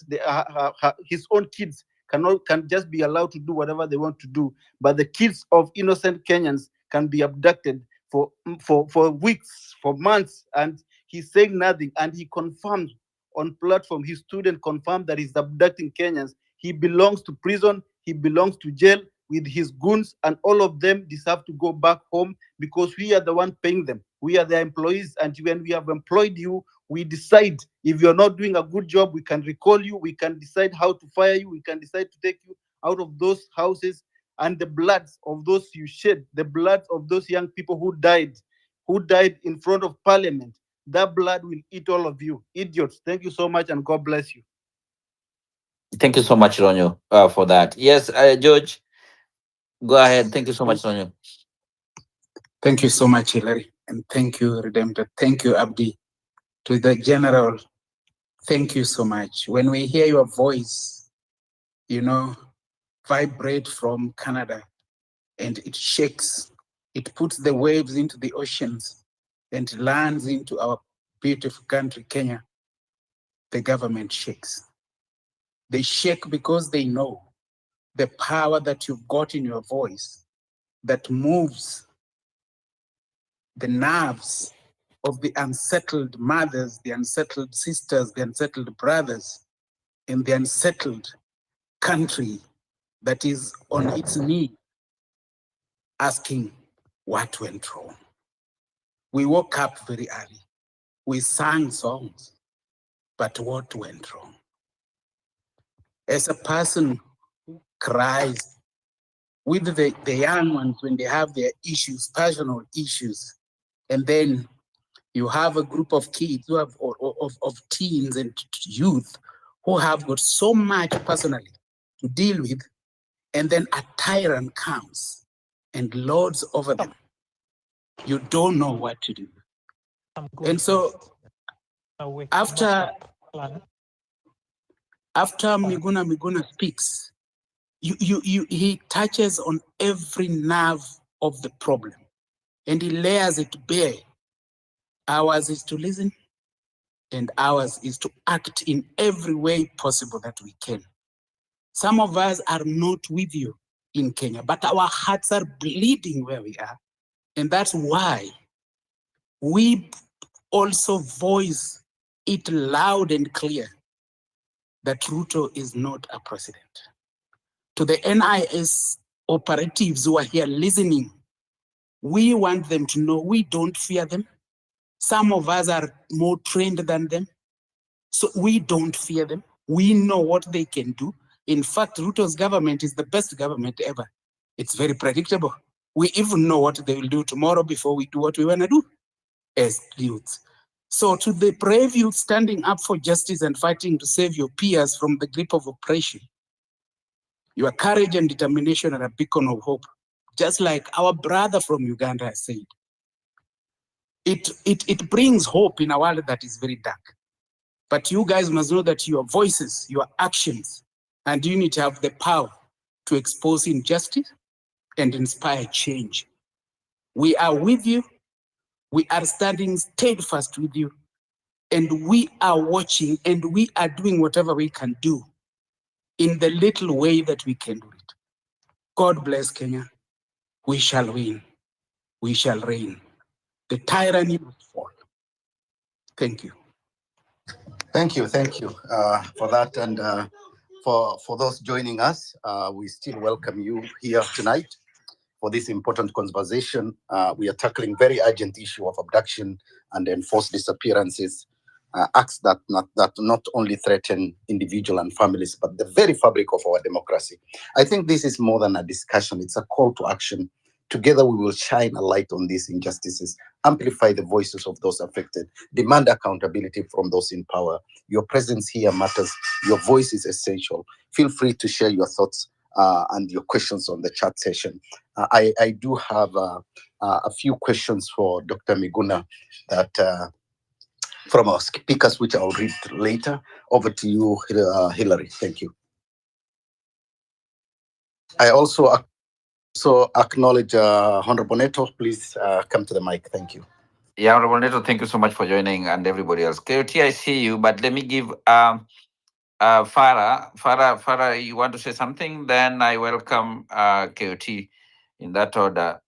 his own kids can just be allowed to do whatever they want to do, but the kids of innocent Kenyans can be abducted for weeks, for months, and he's saying nothing, and he confirms on platform, his student confirmed that he's abducting Kenyans. He belongs to prison, he belongs to jail with his goons, and all of them deserve to go back home, because we are the one paying them. We are the employees, and when we have employed you, we decide if you're not doing a good job, we can recall you, we can decide how to fire you, we can decide to take you out of those houses. And the bloods of those you shed, the blood of those young people who died in front of parliament, that blood will eat all of you. Idiots. Thank you so much, and God bless you. Thank you so much, Ronyo, for that. Yes, George, go ahead. Thank you so much, Ronyo. Thank you so much, Hilary. And thank you, Redemptor. Thank you, Abdi. To the general, thank you so much. When we hear your voice, vibrate from Canada, and it shakes, it puts the waves into the oceans and lands into our beautiful country, Kenya, the government shakes. They shake because they know the power that you've got in your voice that moves the nerves of the unsettled mothers, the unsettled sisters, the unsettled brothers, in the unsettled country that is on its knee asking what went wrong. We woke up very early. We sang songs, but what went wrong? As a person who cries with the young ones when they have their issues, personal issues, and then you have a group of kids who have, of teens and youth who have got so much personally to deal with, and then a tyrant comes and lords over them. You don't know what to do. And so after Miguna speaks, he touches on every nerve of the problem and he layers it bare. Ours is to listen and ours is to act in every way possible that we can. Some of us are not with you in Kenya, but our hearts are bleeding where we are. And that's why we also voice it loud and clear that Ruto is not a president. To the NIS operatives who are here listening, we want them to know we don't fear them. Some of us are more trained than them, so we don't fear them. We know what they can do. In fact, Ruto's government is the best government ever. It's very predictable. We even know what they will do tomorrow before we do what we want to do as youths. So to the brave youth standing up for justice and fighting to save your peers from the grip of oppression, your courage and determination are a beacon of hope. Just like our brother from Uganda has said, it brings hope in a world that is very dark. But you guys must know that your voices, your actions, and unity have the power to expose injustice and inspire change. We are with you. We are standing steadfast with you. And we are watching and we are doing whatever we can do in the little way that we can do it. God bless Kenya. We shall win. We shall reign. The tyranny must fall. Thank you. Thank you for that. And for those joining us, we still welcome you here tonight for this important conversation. We are tackling very urgent issue of abduction and enforced disappearances, acts that not only threaten individual and families, but the very fabric of our democracy. I think this is more than a discussion. It's a call to action. Together, we will shine a light on these injustices, amplify the voices of those affected, demand accountability from those in power. Your presence here matters. Your voice is essential. Feel free to share your thoughts and your questions on the chat session. I do have a few questions for Dr. Miguna that from our speakers, which I'll read later. Over to you, Hillary. Thank you. I also acknowledge Honorable Neto. Please come to the mic. Thank you. Yeah, Honorable Neto, thank you so much for joining, and everybody else. KOT, I see you, but let me give Farah, you want to say something? Then I welcome KOT in that order.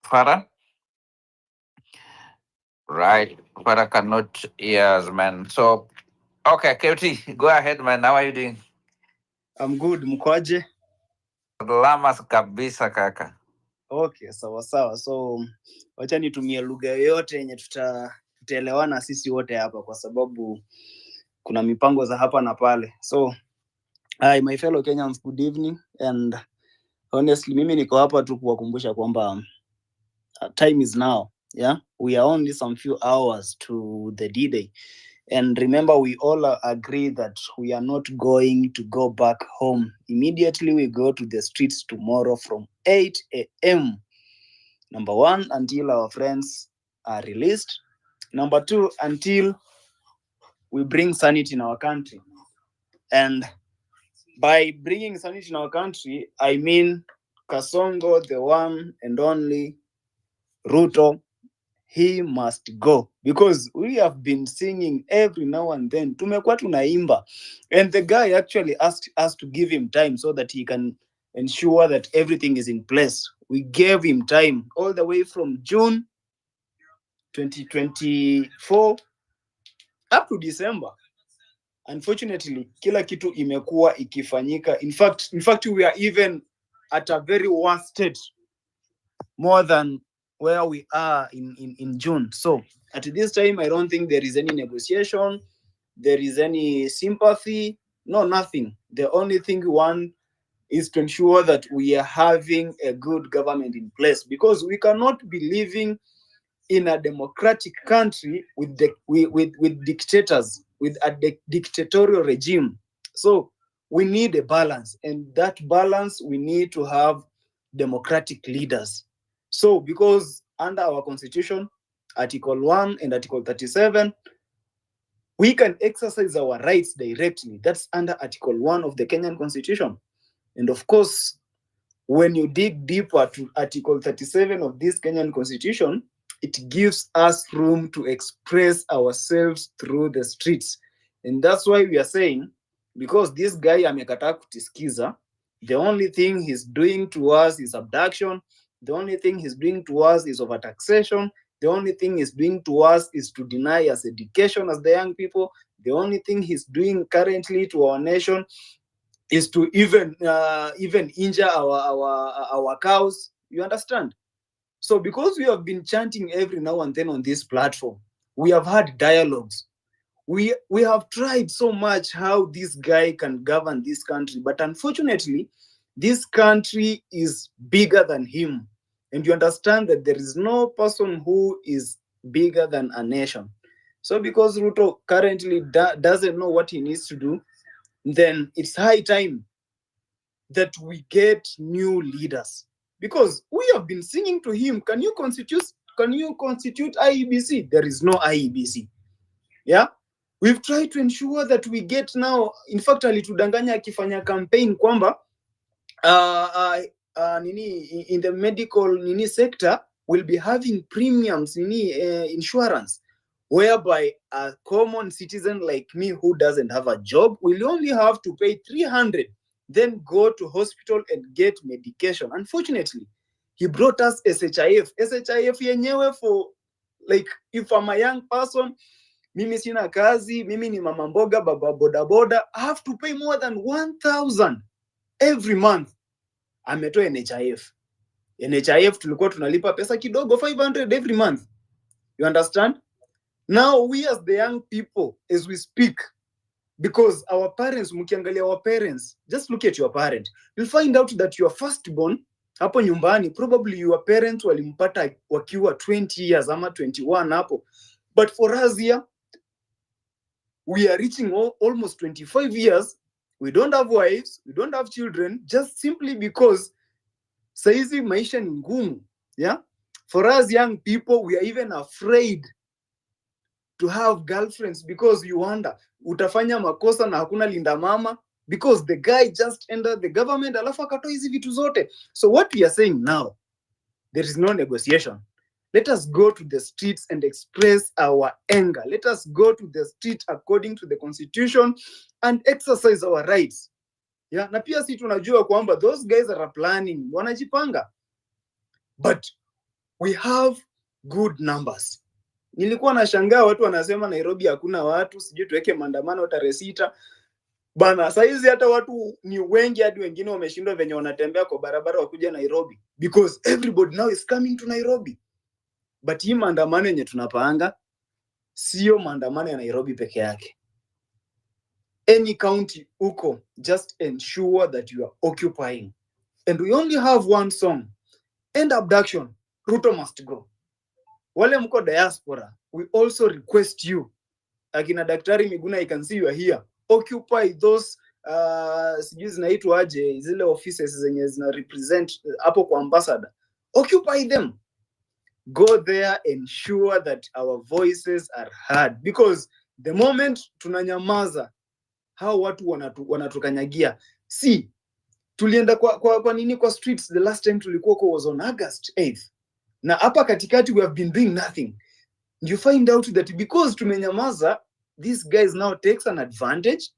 Farah? Right. Farah cannot hear us, man. So, okay, KOT, go ahead, man. How are you doing? I'm good. Mkwaje? Lamas kabisa, kaka. Okay, sawa sawa. So wacha nitumie lugha yoyote yenye tutaelewana sisi wote hapa, kwa sababu kuna mipango za hapa na pale. So hi my fellow Kenyans, good evening, and honestly mimi niko hapa tu kuwakumbusha kwamba time is now. Yeah, we are only some few hours to the D-Day. And remember, we all agree that we are not going to go back home. Immediately we go to the streets tomorrow from 8 a.m. Number one, until our friends are released. Number two, until we bring sanity in our country. And by bringing sanity in our country, I mean Kasongo, the one and only Ruto, he must go, because we have been singing every now and then. Tumekuwa tunaimba, and the guy actually asked us to give him time so that he can ensure that everything is in place. We gave him time all the way from June 2024 up to December. Unfortunately, kila kitu imekuwa ikifanyika. In fact, we are even at a very worst state, more than where we are in June. So at this time, I don't think there is any negotiation, there is any sympathy, no, nothing. The only thing we want is to ensure that we are having a good government in place, because we cannot be living in a democratic country with dictators, with a dictatorial regime. So we need a balance, and that balance, we need to have democratic leaders. So because under our constitution, Article 1 and Article 37, we can exercise our rights directly. That's under Article 1 of the Kenyan Constitution. And of course, when you dig deeper to Article 37 of this Kenyan Constitution, it gives us room to express ourselves through the streets. And that's why we are saying, because this guy amekataa kutisikiza, the only thing he's doing to us is abduction, the only thing he's doing to us is overtaxation, the only thing he's doing to us is to deny us education as the young people, the only thing he's doing currently to our nation is to even injure our cows. You understand? So because we have been chanting every now and then on this platform, we have had dialogues. We have tried so much how this guy can govern this country, but unfortunately, this country is bigger than him. And you understand that there is no person who is bigger than a nation. So because Ruto currently doesn't know what he needs to do, then it's high time that we get new leaders, because we have been singing to him, can you constitute IEBC? There is no IEBC. Yeah, we've tried to ensure that we get now. In fact, alitudanganya akifanya campaign kwamba in the medical sector will be having premiums insurance, whereby a common citizen like me who doesn't have a job will only have to pay 300, then go to hospital and get medication. Unfortunately, he brought us SHIF yenyewe for, like, if I'm a young person, mimi sina kazi, mimi ni mama mboga, baba boda boda, I have to pay more than 1,000 every month. Ametoa NHIF tulikuwa tunalipa pesa kidogo, 500 every month. You understand? Now we as the young people, as we speak, because our parents, mkiangalia our parents, just look at your parent, you'll find out that your firstborn hapo nyumbani, probably your parents walimpata wakiwa 20 years ama 21 hapo. But for us here, we are reaching almost 25 years. We don't have wives, we don't have children, just simply because saizi maisha ni ngumu. Yeah? For us young people, we are even afraid to have girlfriends, because you wonder, utafanya makosa na hakuna linda mama, because the guy just entered the government alafu akatoa hizi vitu zote. So what we are saying now, there is no negotiation. Let us go to the streets and express our anger. Let us go to the street according to the constitution and exercise our rights. Yeah, na pia si tunajua kwamba those guys are planning, wanajipanga. But we have good numbers. Nilikuwa nashangaa watu wanasema Nairobi hakuna watu, sijui tuweke maandamano tarehe 6. Bana, saizi hata watu ni wengi, hadi wengine wameshindwa venye wanatembea kwa barabara wakuja Nairobi, because everybody now is coming to Nairobi. But hii maandamano yenye tunapanga sio maandamano ya Nairobi peke yake. Any county uko, just ensure that you are occupying. And we only have one song, end abduction, Ruto must go. Wale mko diaspora, we also request you, akina Daktari Miguna, I can see you are here, occupy those sijui zinaitwa aje zile offices zenye zina represent hapo kwa ambassador, occupy them. Go there, ensure that our voices are heard, because the moment tunanyamaza, hao watu wanatukanyagia. See, tulienda kwa nini kwa streets the last time tulikuwa was on August 8th. Na hapa katikati we have been doing nothing. You find out that because tumenyamaza, these guys now takes an advantage.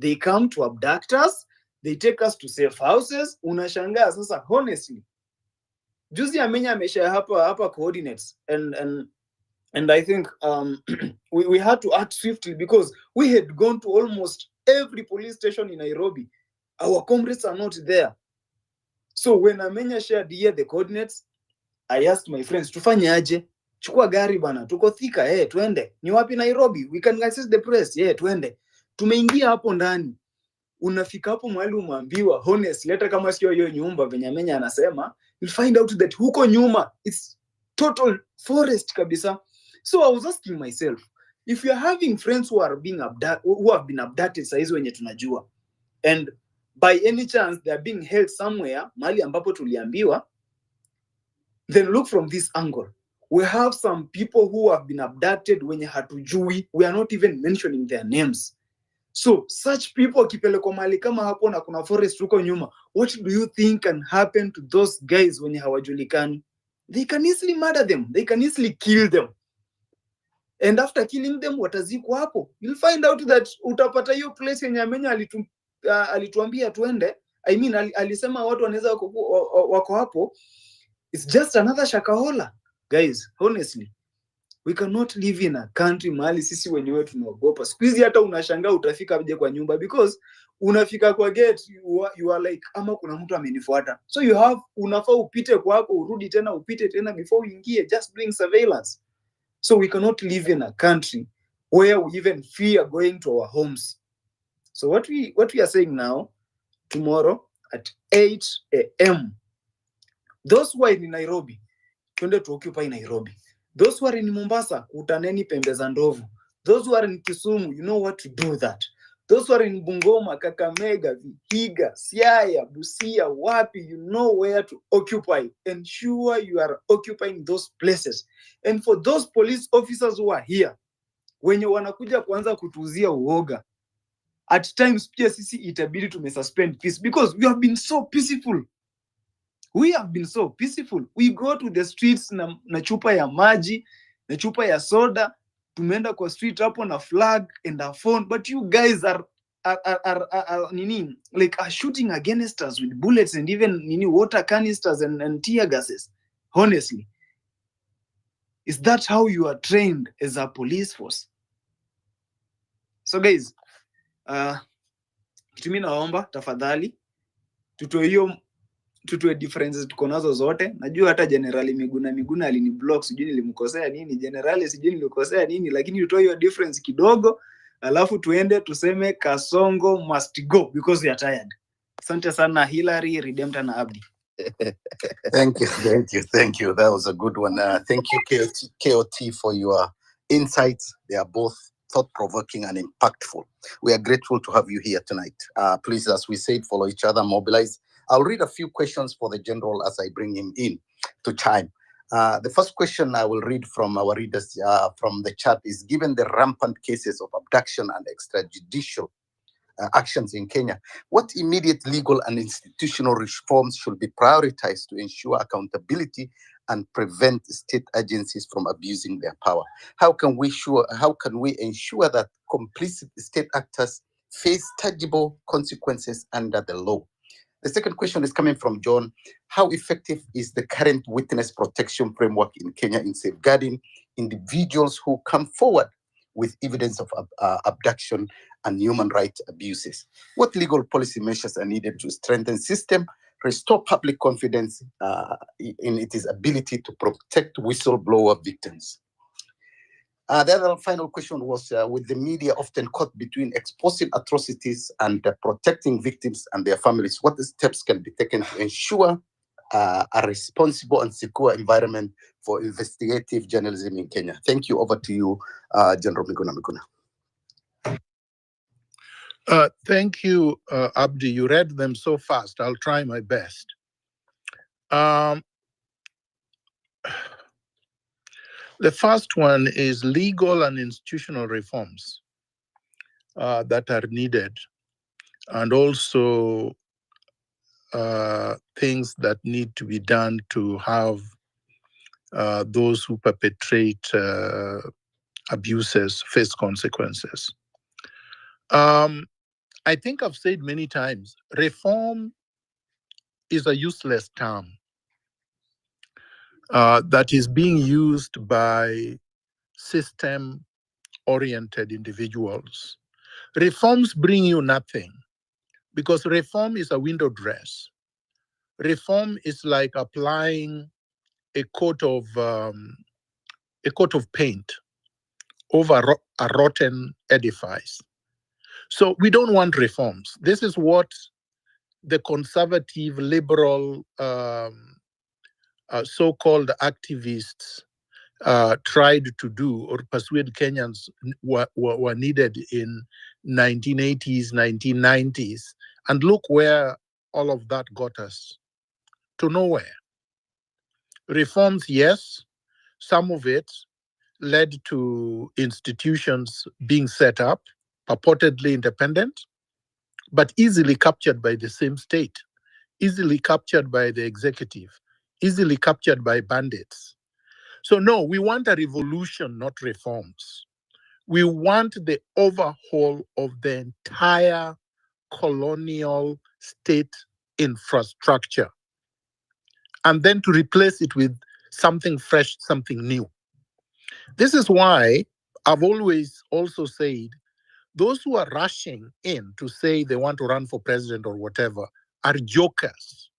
They come to abduct us. They take us to safe houses. Unashangaa sasa, honestly, Juzi Amenya ameshare hapa coordinates and I think we had to act swiftly because we had gone to almost every police station in Nairobi. Our comrades are not there. So when Amenya shared here the coordinates, I asked my friends, tufanye aje? Chukua gari bana, tuko Thika, twende. Ni wapi Nairobi? We can access the press, twende. Tumeingia hapo ndani. Unafika hapo mahali umeambiwa, honestly, hata kama sio hiyo nyumba venye Amenya anasema, you'll find out that huko nyuma, it's total forest kabisa. So I was asking myself, if you're having friends who have been abducted saizi wenye tunajua, and by any chance they are being held somewhere, mahali ambapo tuliambiwa, then look from this angle. We have some people who have been abducted wenye hatujui, we are not even mentioning their names. So such people kipelekwa mahali kama hapo na kuna forest huko nyuma, what do you think can happen to those guys wenye hawajulikani? They can easily murder them, they can easily kill them. And after killing them, watazikwa hapo. You'll find out that utapata hiyo place yenye Amenya alituambia tuende. I mean, alisema watu wanaweza wako hapo. It's just another Shakahola. Guys, honestly, we cannot live in a country mahali sisi wenyewe tunaogopa. Siku hizi hata unashangaa utafika aje kwa nyumba because unafika kwa gate you are like ama kuna mtu amenifuata. So unafaa upite kwako urudi tena upite tena before uingie, just doing surveillance. So we cannot live in a country where we even fear going to our homes. So what we are saying now, tomorrow at 8 a.m., those who are in Nairobi, twende to occupy Nairobi. Those who are in Mombasa, kutaneni pembe za ndovu. Those who are in Kisumu, you know what to do that. Those who are in Bungoma, Kakamega, Vihiga, Siaya, Busia, Wapi, you know where to occupy. Ensure you are occupying those places. And for those police officers who are here, wenye wanakuja kuanza kutuzia uoga, at times pia sisi itabidi tumesuspend peace because we have been so peaceful. We have been so peaceful. We go to the streets na chupa ya maji, na chupa ya soda, tumeenda kwa street hapo na flag and a phone, but you guys are shooting against us with bullets and even water canisters and tear gases. Honestly, is that how you are trained as a police force? So guys, kitu mimi naomba tafadhali tutoe differences tuko nazo zote. Najua hata Generali Miguna aliniblock, sijui nilimkosea nini, Generali sijui nilikosea nini, lakini tutoe hiyo difference kidogo, alafu tuende tuseme Kasongo must go because we are tired. Asante sana Hillary, Redemptor na Abdi. Thank you. That was a good one. Thank you, KOT, for your insights. They are both thought-provoking and impactful. We are grateful to have you here tonight. Please, as we said, follow each other, mobilize. I'll read a few questions for the general as I bring him in to chime. The first question I will read from our readers from the chat is, given the rampant cases of abduction and extrajudicial actions in Kenya, what immediate legal and institutional reforms should be prioritized to ensure accountability and prevent state agencies from abusing their power? How can we ensure that complicit state actors face tangible consequences under the law? The second question is coming from John. How effective is the current witness protection framework in Kenya in safeguarding individuals who come forward with evidence of abduction and human rights abuses? What legal policy measures are needed to strengthen system, restore public confidence in its ability to protect whistleblower victims? The other final question was, with the media often caught between exposing atrocities and protecting victims and their families, what steps can be taken to ensure a responsible and secure environment for investigative journalism in Kenya? Thank you. Over to you, General Miguna. Thank you, Abdi. You read them so fast. I'll try my best. The first one is legal and institutional reforms that are needed, and also things that need to be done to have those who perpetrate abuses face consequences. I think I've said many times, reform is a useless term that is being used by system-oriented individuals. Reforms bring you nothing, because reform is a window dress. Reform is like applying a coat of paint over a rotten edifice. So we don't want reforms. This is what the conservative, liberal, so-called activists tried to do or persuade Kenyans were needed in 1980s, 1990s. And look where all of that got us, to nowhere. Reforms, yes, some of it led to institutions being set up, purportedly independent, but easily captured by the same state, easily captured by the executive, easily captured by bandits. So no, we want a revolution, not reforms. We want the overhaul of the entire colonial state infrastructure, and then to replace it with something fresh, something new. This is why I've always also said those who are rushing in to say they want to run for president or whatever are jokers,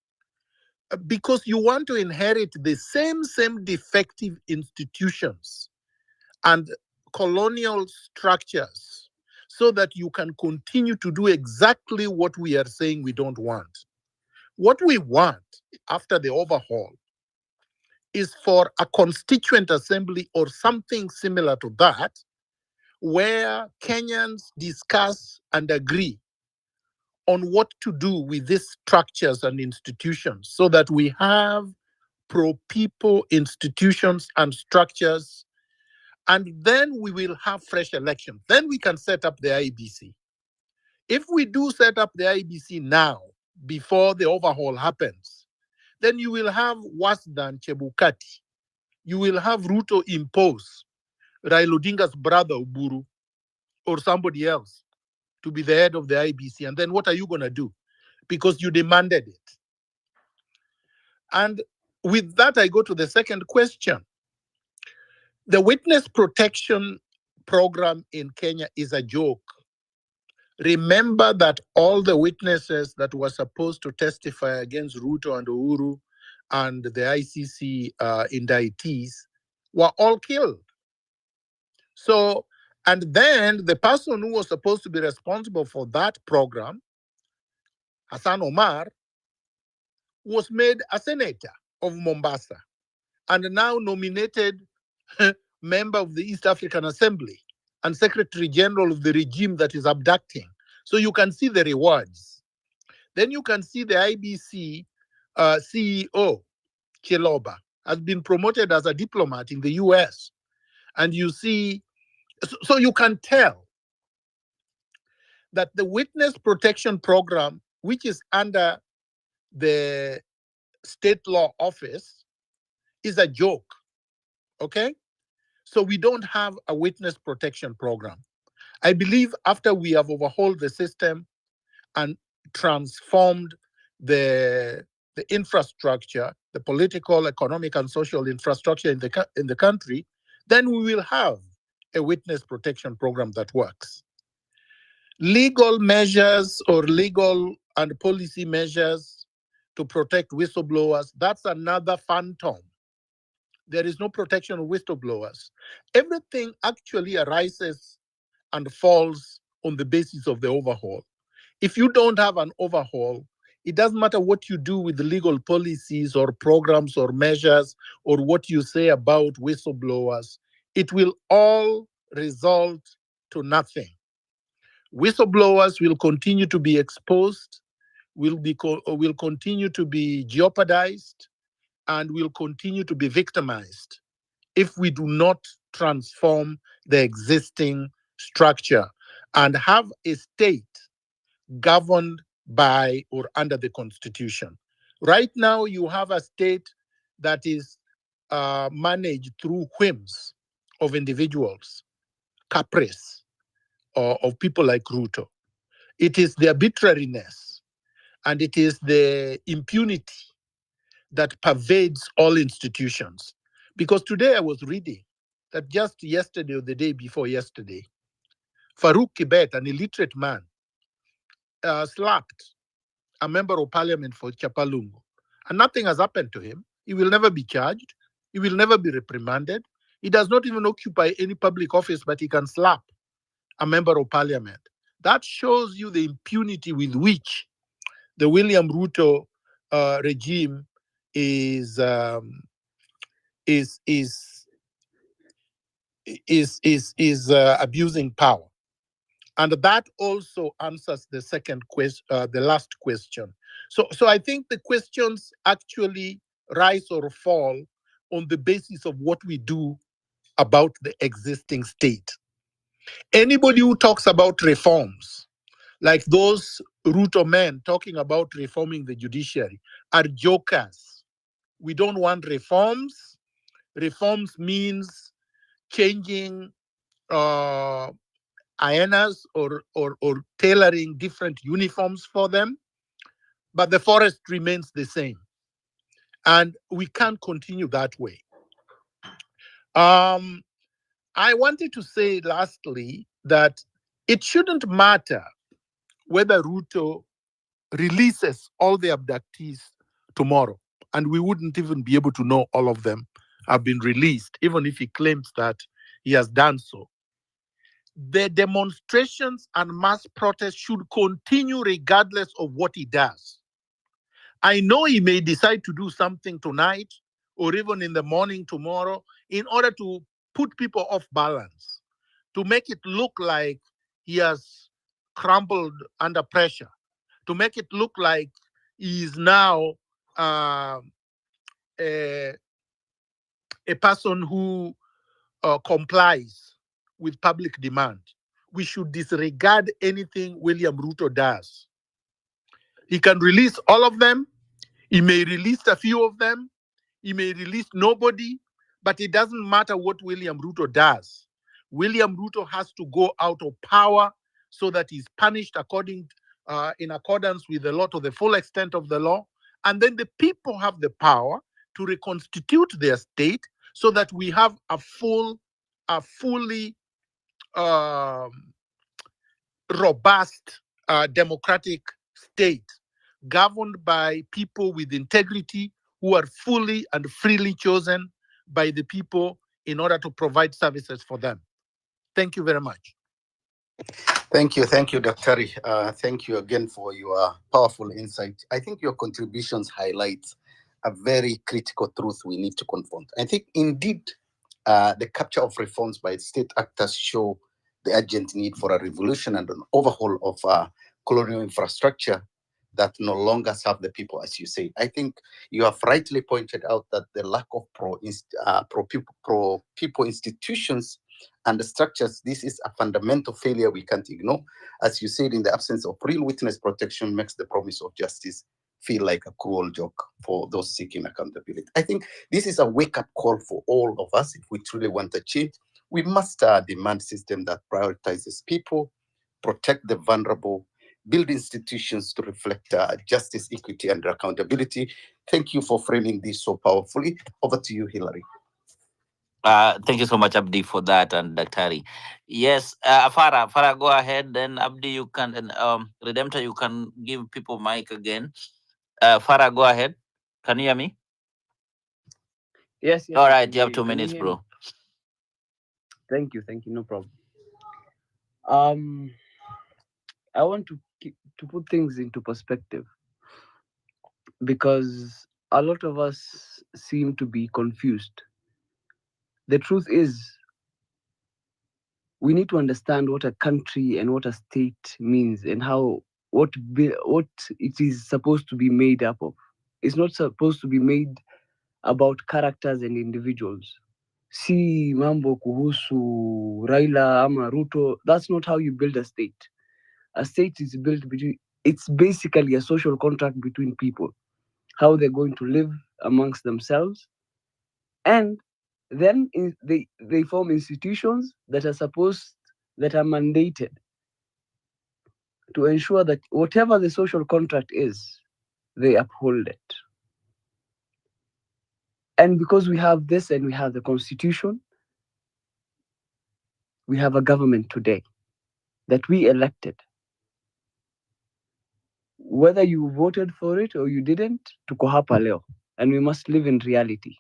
because you want to inherit the same defective institutions and colonial structures so that you can continue to do exactly what we are saying we don't want. What we want after the overhaul is for a constituent assembly or something similar to that, where Kenyans discuss and agree on what to do with these structures and institutions so that we have pro-people institutions and structures, and then we will have fresh elections. Then we can set up the IBC. If we do set up the IBC now, before the overhaul happens, then you will have worse than Chebukati. You will have Ruto impose Raila Odinga's brother Uburu or somebody else to be the head of the IBC. And then what are you going to do? Because you demanded it. And with that, I go to the second question. The witness protection program in Kenya is a joke. Remember that all the witnesses that were supposed to testify against Ruto and Uhuru and the ICC indictees were all killed. So, and then the person who was supposed to be responsible for that program, Hassan Omar, was made a senator of Mombasa and now nominated member of the East African Assembly and Secretary General of the regime that is abducting. So you can see the rewards. Then you can see the IBC CEO, Chiloba, has been promoted as a diplomat in the US. And you see, so you can tell that the witness protection program, which is under the state law office, is a joke, okay? So we don't have a witness protection program. I believe after we have overhauled the system and transformed the infrastructure, the political, economic, and social infrastructure in the country, then we will have a witness protection program that works. Legal measures or legal and policy measures to protect whistleblowers, that's another phantom. There is no protection of whistleblowers. Everything actually arises and falls on the basis of the overhaul. If you don't have an overhaul, it doesn't matter what you do with the legal policies or programs or measures or what you say about whistleblowers, it will all result to nothing. Whistleblowers will continue to be exposed, will continue to be jeopardized, and will continue to be victimized if we do not transform the existing structure and have a state governed by or under the Constitution. Right now, you have a state that is managed through whims of individuals, caprice of people like Ruto. It is the arbitrariness and it is the impunity that pervades all institutions. Because today I was reading that just yesterday or the day before yesterday, Farouk Kibet, an illiterate man, slapped a member of parliament for Chapalungu. And nothing has happened to him. He will never be charged. He will never be reprimanded. He does not even occupy any public office, but he can slap a member of parliament. That shows you the impunity with which the William Ruto regime is abusing power. And that also answers the second question, the last question. So I think the questions actually rise or fall on the basis of what we do about the existing state. Anybody who talks about reforms, like those Ruto men talking about reforming the judiciary, are jokers. We don't want reforms. Reforms means changing hyenas or tailoring different uniforms for them, but the forest remains the same. And we can't continue that way. I wanted to say lastly that it shouldn't matter whether Ruto releases all the abductees tomorrow, and we wouldn't even be able to know all of them have been released, even if he claims that he has done so. The demonstrations and mass protests should continue regardless of what he does. I know he may decide to do something tonight or even in the morning tomorrow in order to put people off balance, to make it look like he has crumbled under pressure, to make it look like he is now a person who complies with public demand. We should disregard anything William Ruto does. He can release all of them. He may release a few of them. He may release nobody, but it doesn't matter what William Ruto does. William Ruto has to go out of power so that he's punished in accordance with the law to the full extent of the law. And then the people have the power to reconstitute their state so that we have a fully robust democratic state governed by people with integrity who are fully and freely chosen by the people in order to provide services for them. Thank you very much. Thank you, Dr. Thank you again for your powerful insight. I think your contributions highlight a very critical truth we need to confront. I think indeed the capture of reforms by state actors show the urgent need for a revolution and an overhaul of colonial infrastructure that no longer serve the people, as you say. I think you have rightly pointed out that the lack of pro-people institutions and the structures, this is a fundamental failure we can't ignore. As you said, in the absence of real witness protection makes the promise of justice feel like a cruel joke for those seeking accountability. I think this is a wake-up call for all of us. If we truly want a change, we must demand a system that prioritizes people, protect the vulnerable, build institutions to reflect justice, equity, and accountability. Thank you for framing this so powerfully. Over to you, Hilary. Thank you so much, Abdi, for that, and Daktari. Yes, Farah, go ahead. Then Abdi, you can, and Redemptor, you can give people mic again. Farah, go ahead. Can you hear me? Yes, All I right, can you hear have you. 2 Can you minutes, hear me? bro. Thank you, no problem. I want to put things into perspective because a lot of us seem to be confused. The truth is, we need to understand what a country and what a state means and what it is supposed to be made up of. It's not supposed to be made about characters and individuals. Si mambo kuhusu Raila ama Ruto, that's not how you build a state. A state is built it's basically a social contract between people, how they're going to live amongst themselves. And then they form institutions that are mandated to ensure that whatever the social contract is, they uphold it. And because we have this and we have the constitution, we have a government today that we elected. Whether you voted for it or you didn't, tuko hapa leo. And we must live in reality.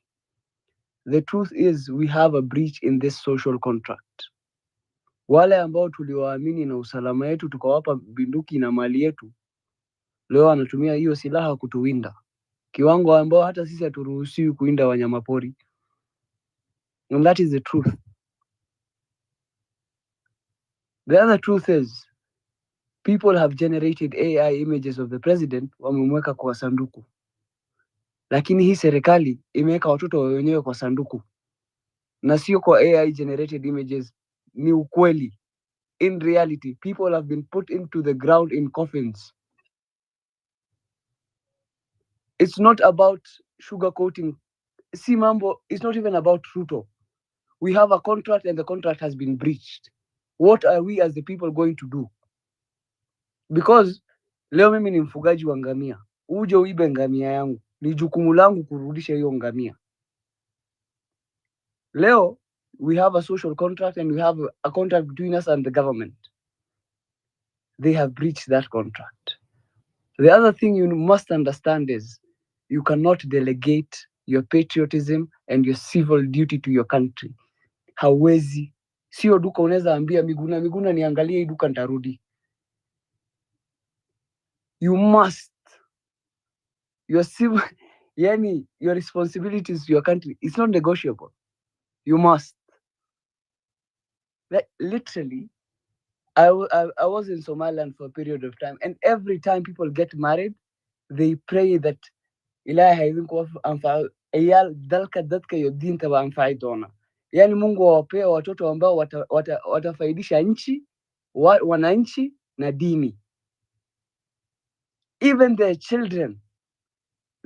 The truth is we have a breach in this social contract. Wale ambao tuliwaamini na usalama yetu tukawapa binduki na mali yetu, leo wanatumia hiyo silaha kutuwinda, kiwango ambao hata sisi haturuhusiwi kuwinda wanyamapori. And that is the truth. The other truth is people have generated AI images of the president, wamemweka kwa sanduku, lakini hii serikali imeweka watoto wenyewe kwa sanduku, na sio kwa AI generated images. Ni ukweli. In reality, people have been put into the ground in coffins. It's not about sugarcoating. Si mambo, it's not even about Ruto. We have a contract and the contract has been breached. What are we as the people going to do? Because leo mimi ni mfugaji wa ngamia, uje uibe ngamia yangu, ni jukumu langu kurudisha hiyo ngamia. Leo we have a social contract and we have a contract between us and the government. They have breached that contract. The other thing you must understand is you cannot delegate your patriotism and your civil duty to your country. Hawezi. Sio duka unaweza ambia Miguna niangalie hii duka nitarudi. You must. Your civil, yani your responsibilities to your country, it's not negotiable. You must. Like, literally, I was in Somaliland for a period of time, and every time people get married, they pray that Ilahi idinku eyal dalka dadka yo dinta wa anfai dona. Yani Mungu awapea watoto ambao watafaidisha nchi, wananchi na dini. Even their children,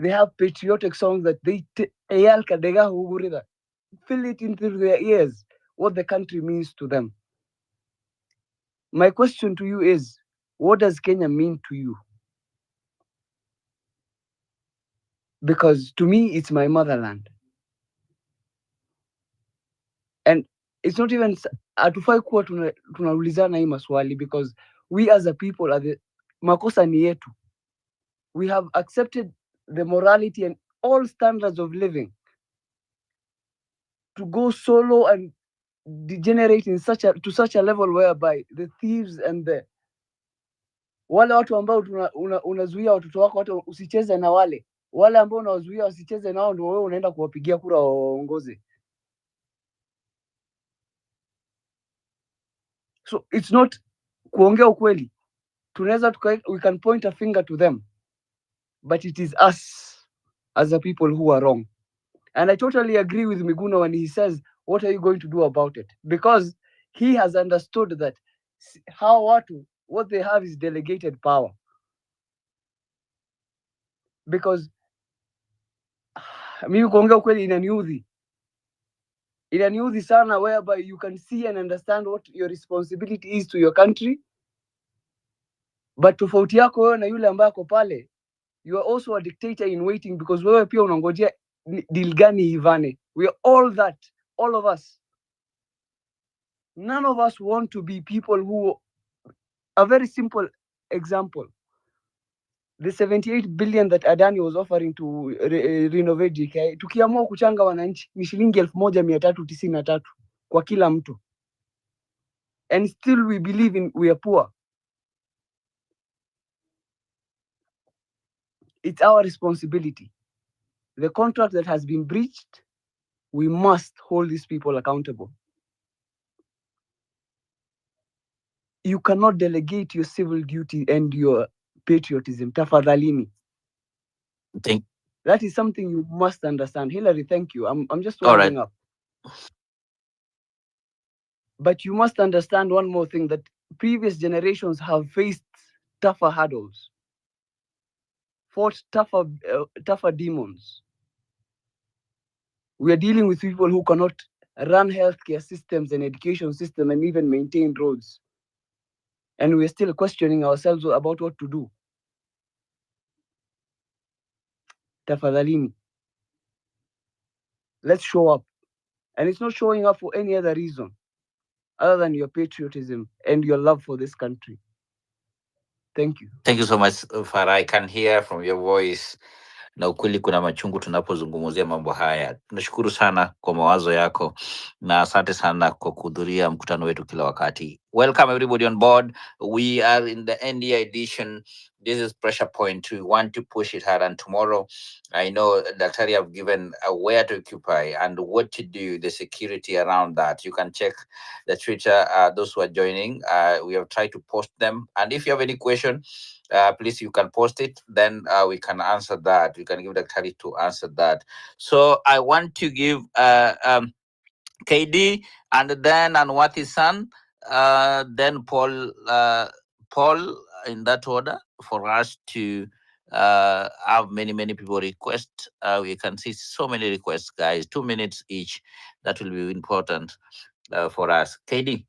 they have patriotic songs that they eyal kadega hugurida, fill it into their ears what the country means to them. My question to you is, what does Kenya mean to you? Because to me, it's my motherland. And it's not even hatufai kuwa tunaulizana hii maswali, because we as a people are the makosa ni yetu. We have accepted the morality and all standards of living to go solo and degenerate in to such a level whereby the thieves and the wale watu ambao unazuia watoto wako hata usicheze na wale ambao unawazuia wasicheze nao, ndio wewe unaenda kuwapigia kura waongoze. So it's not kuongea ukweli. We can point a finger to them, but it is us as a people who are wrong. And I totally agree with Miguna when he says, what are you going to do about it? Because he has understood that what they have is delegated power. Because mimi kuongea ukweli inaniudhi sana, whereby you can see and understand what your responsibility is to your country, but tofauti yako wewe na yule ambaye ako pale, you are also a dictator in waiting, because wewe pia unangojea deal gani ivane. We are all that, all of us. None of us want to be people who, a very simple example, the 78 billion that Adani was offering to renovate JKI, tukiamua kuchanga wananchi ni shilingi 1393 kwa kila mtu, and still we believe we are poor. It's our responsibility. The contract that has been breached, we must hold these people accountable. You cannot delegate your civil duty and your patriotism. Tafadhalini. That is something you must understand. Hillary, thank you. I'm just winding up. But you must understand one more thing, that previous generations have faced tougher hurdles, fought tougher demons. We are dealing with people who cannot run healthcare systems and education system and even maintain roads. And we're still questioning ourselves about what to do. Tafadhalini. Let's show up. And it's not showing up for any other reason other than your patriotism and your love for this country. Thank you. Thank you so much, Farah. I can hear from your voice na ukweli kuna machungu tunapozungumzia mambo haya. Tunashukuru sana kwa mawazo yako na asante sana kwa kuhudhuria mkutano wetu kila wakati. Welcome everybody on board. We are in the NDI edition. This is Pressure Point. We want to push it hard, and tomorrow I know Daktari have given where to occupy and what to do, the security around that. You can check the Twitter, those who are joining. We have tried to post them, and if you have any question, please you can post it, then we can answer that. We can give Daktari to answer that. So I want to give KD and then Anwati's son, then Paul in that order for us to have many people request. We can see so many requests, guys. 2 minutes each. That will be important for us. KD,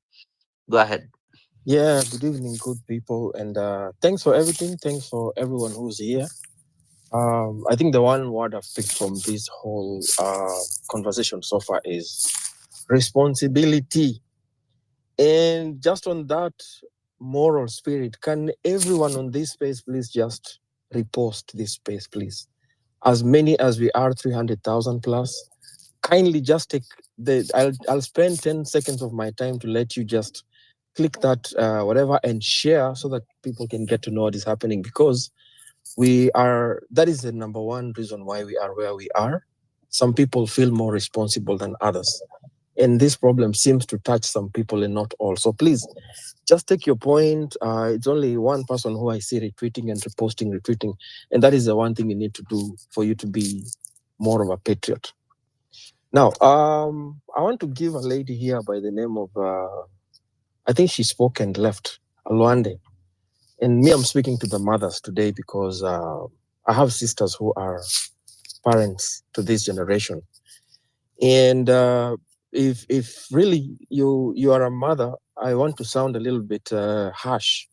go ahead. Yeah, good evening, good people, and thanks for everything. Thanks for everyone who's here. I think the one word I've picked from this whole conversation so far is responsibility. And just on that moral spirit, can everyone on this space please just repost this space, please? As many as we are, 300,000 plus. Kindly just take I'll spend 10 seconds of my time to let you just click that whatever and share so that people can get to know what is happening, because that is the number one reason why we are where we are. Some people feel more responsible than others, and this problem seems to touch some people and not all. So please just take your point. It's only one person who I see retweeting and retweeting, and that is the one thing you need to do for you to be more of a patriot. Now, I want to give a lady here by the name of I think she spoke and left, Alwande. And me, I'm speaking to the mothers today because I have sisters who are parents to this generation. And if really you are a mother, I want to sound a little bit harsh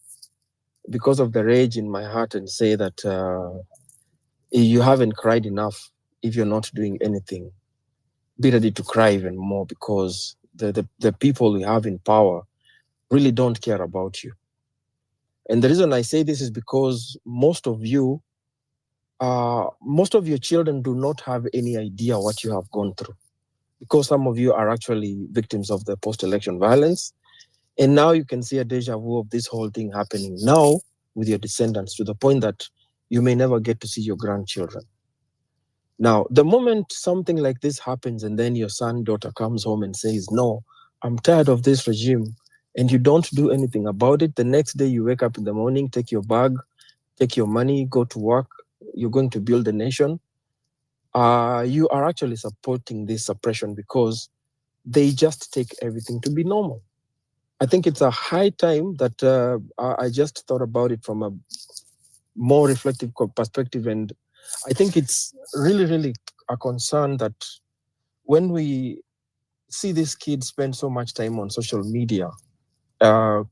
because of the rage in my heart and say that you haven't cried enough if you're not doing anything. Be ready to cry even more, because the people we have in power really don't care about you. And the reason I say this is because most of your children do not have any idea what you have gone through, because some of you are actually victims of the post-election violence. And now you can see a deja vu of this whole thing happening now with your descendants, to the point that you may never get to see your grandchildren. Now, the moment something like this happens and then your son, daughter comes home and says, no, I'm tired of this regime, and you don't do anything about it, the next day you wake up in the morning, take your bag, take your money, go to work, you're going to build a nation, you are actually supporting this suppression, because they just take everything to be normal. I think it's a high time that I just thought about it from a more reflective perspective, and I think it's really a concern that when we see these kids spend so much time on social media,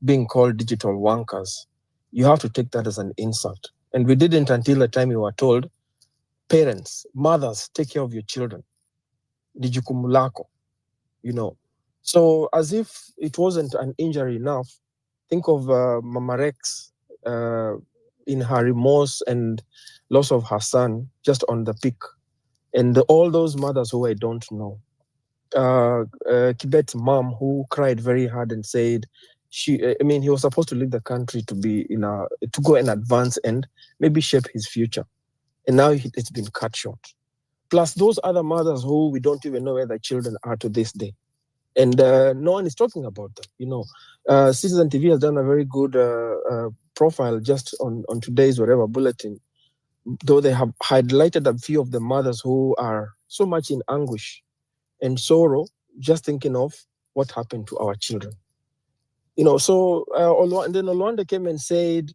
being called digital wankers, you have to take that as an insult. And we didn't until the time we were told, parents, mothers, take care of your children. Ni jukumu lako, So as if it wasn't an injury enough, think of Mama Rex in her remorse and loss of her son just on the peak. And all those mothers who I don't know. Kibet's mom, who cried very hard and said he was supposed to leave the country to go and advance and maybe shape his future. And now it's been cut short. Plus those other mothers who we don't even know where their children are to this day. And no one is talking about them. Citizen TV has done a very good profile just on today's whatever bulletin, though they have highlighted a few of the mothers who are so much in anguish and sorrow, just thinking of what happened to our children. So and then Olwanda came and said,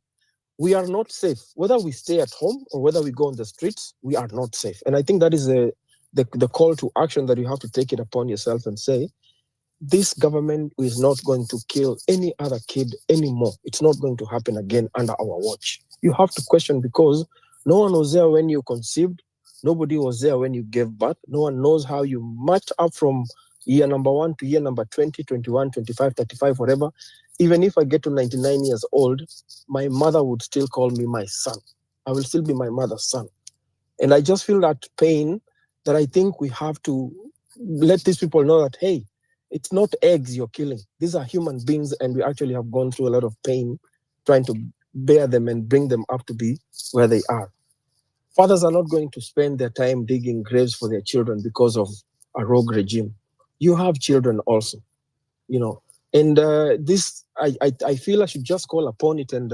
we are not safe. Whether we stay at home or whether we go on the streets, we are not safe. And I think that is the call to action, that you have to take it upon yourself and say, this government is not going to kill any other kid anymore. It's not going to happen again under our watch. You have to question, because no one was there when you conceived. Nobody was there when you gave birth. No one knows how you matched up from year number 1 to year number 20, 21, 25, 35, whatever. Even if I get to 99 years old, my mother would still call me my son. I will still be my mother's son. And I just feel that pain that I think we have to let these people know that, hey, it's not eggs you're killing. These are human beings, and we actually have gone through a lot of pain trying to bear them and bring them up to be where they are. Fathers are not going to spend their time digging graves for their children because of a rogue regime. You have children also, you know. And this, I feel I should just call upon it and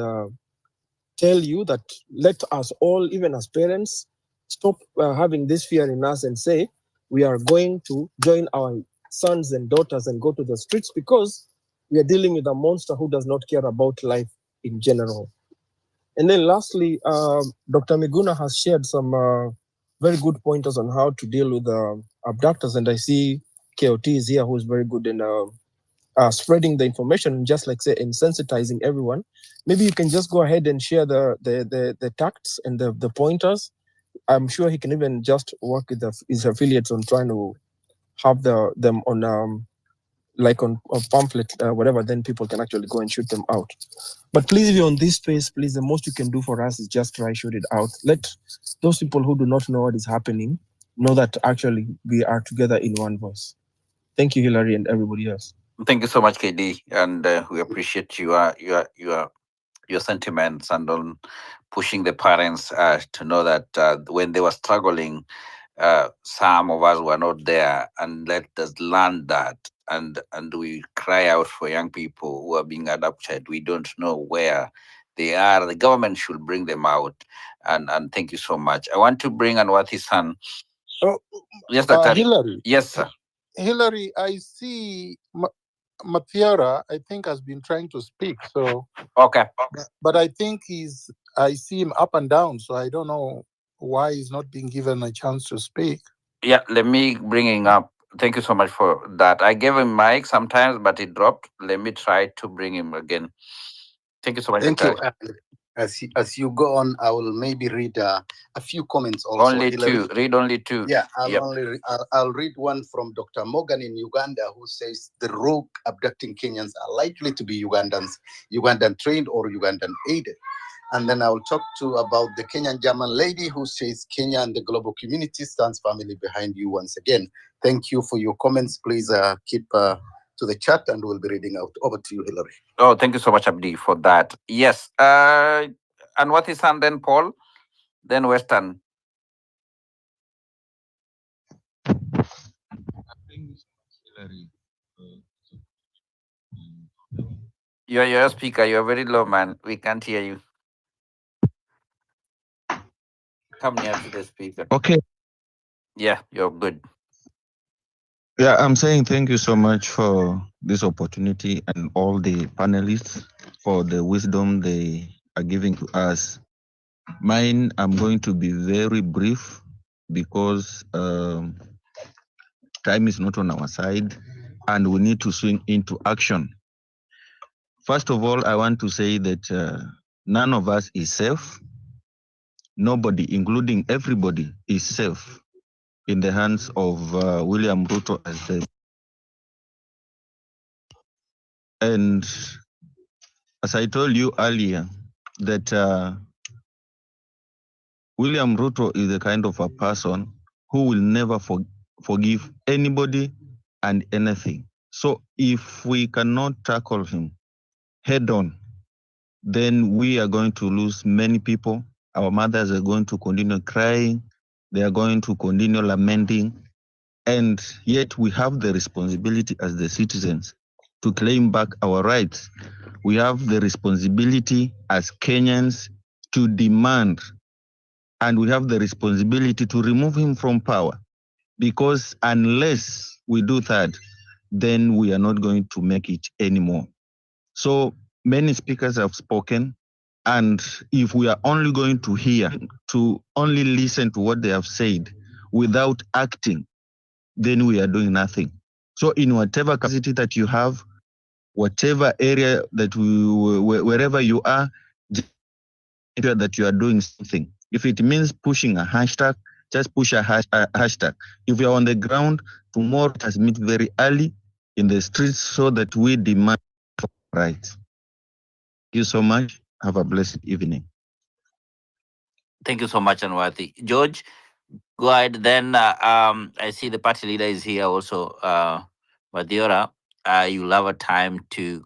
tell you that let us all, even as parents, stop having this fear in us and say we are going to join our sons and daughters and go to the streets because we are dealing with a monster who does not care about life in general. And then lastly, Dr. Miguna has shared some very good pointers on how to deal with abductors. And I see KOT is here, who is very good in spreading the information, just like say, insensitizing everyone. Maybe you can just go ahead and share the tacts and the pointers. I'm sure he can even just work with his affiliates on trying to have them on like on a pamphlet, whatever, then people can actually go and shoot them out. But please, if you're on this space, please, the most you can do for us is just try shoot it out. Let those people who do not know what is happening know that actually we are together in one voice. Thank you, Hillary, and everybody else. Thank you so much, KD, and we appreciate your sentiments and on pushing the parents to know that when they were struggling, some of us were not there, and let us learn that. And we cry out for young people who are being adopted. We don't know where they are. The government should bring them out. And thank you so much. I want to bring Anwati's son. Oh, Yes, Dr. Hillary. Yes, sir. Hillary, I see Mathiara, I think, has been trying to speak. So, okay. But I think I see him up and down. So I don't know why he's not being given a chance to speak. Yeah, let me bring him up. Thank you so much for that. I gave him mic sometimes, but it dropped. Let me try to bring him again. Thank you so much. Thank you. Dr. As you go on, I will maybe read a few comments also. Only Hillary. two. Read only two. Yeah, Yep. I'll read one from Dr. Morgan in Uganda, who says the rogue abducting Kenyans are likely to be Ugandan trained or Ugandan aided. And then I'll talk to about the Kenyan German lady who says Kenya and the global community stands firmly behind you once again. Thank you for your comments. Please keep to the chat and we'll be reading out. Over to you, Hillary. Oh, thank you so much, Abdi, for that. Yes. And what is and then Paul? Then Western. You're a speaker. You're very low, man. We can't hear you. Come near to the speaker. Okay. Yeah, you're good. Yeah, I'm saying thank you so much for this opportunity and all the panelists for the wisdom they are giving to us. Mine, I'm going to be very brief because time is not on our side and we need to swing into action. First of all, I want to say that none of us is safe. Nobody, including everybody, is safe in the hands of William Ruto as the. And as I told you earlier, that William Ruto is the kind of a person who will never forgive anybody and anything. So if we cannot tackle him head on, then we are going to lose many people. Our mothers are going to continue crying. They are going to continue lamenting. And yet we have the responsibility as the citizens to claim back our rights. We have the responsibility as Kenyans to demand, and we have the responsibility to remove him from power. Because unless we do that, then we are not going to make it anymore. So many speakers have spoken, and if we are only going to hear, to only listen to what they have said without acting, then we are doing nothing. So in whatever capacity that you have, whatever area that wherever you are, that you are doing something. If it means pushing a hashtag, just push a hashtag. If you're on the ground, tomorrow let us meet very early in the streets so that we demand rights. Thank you so much. Have a blessed evening. Thank you so much, Anwati. George, go ahead. Then I see the party leader is here also. Madiora, you'll have a time to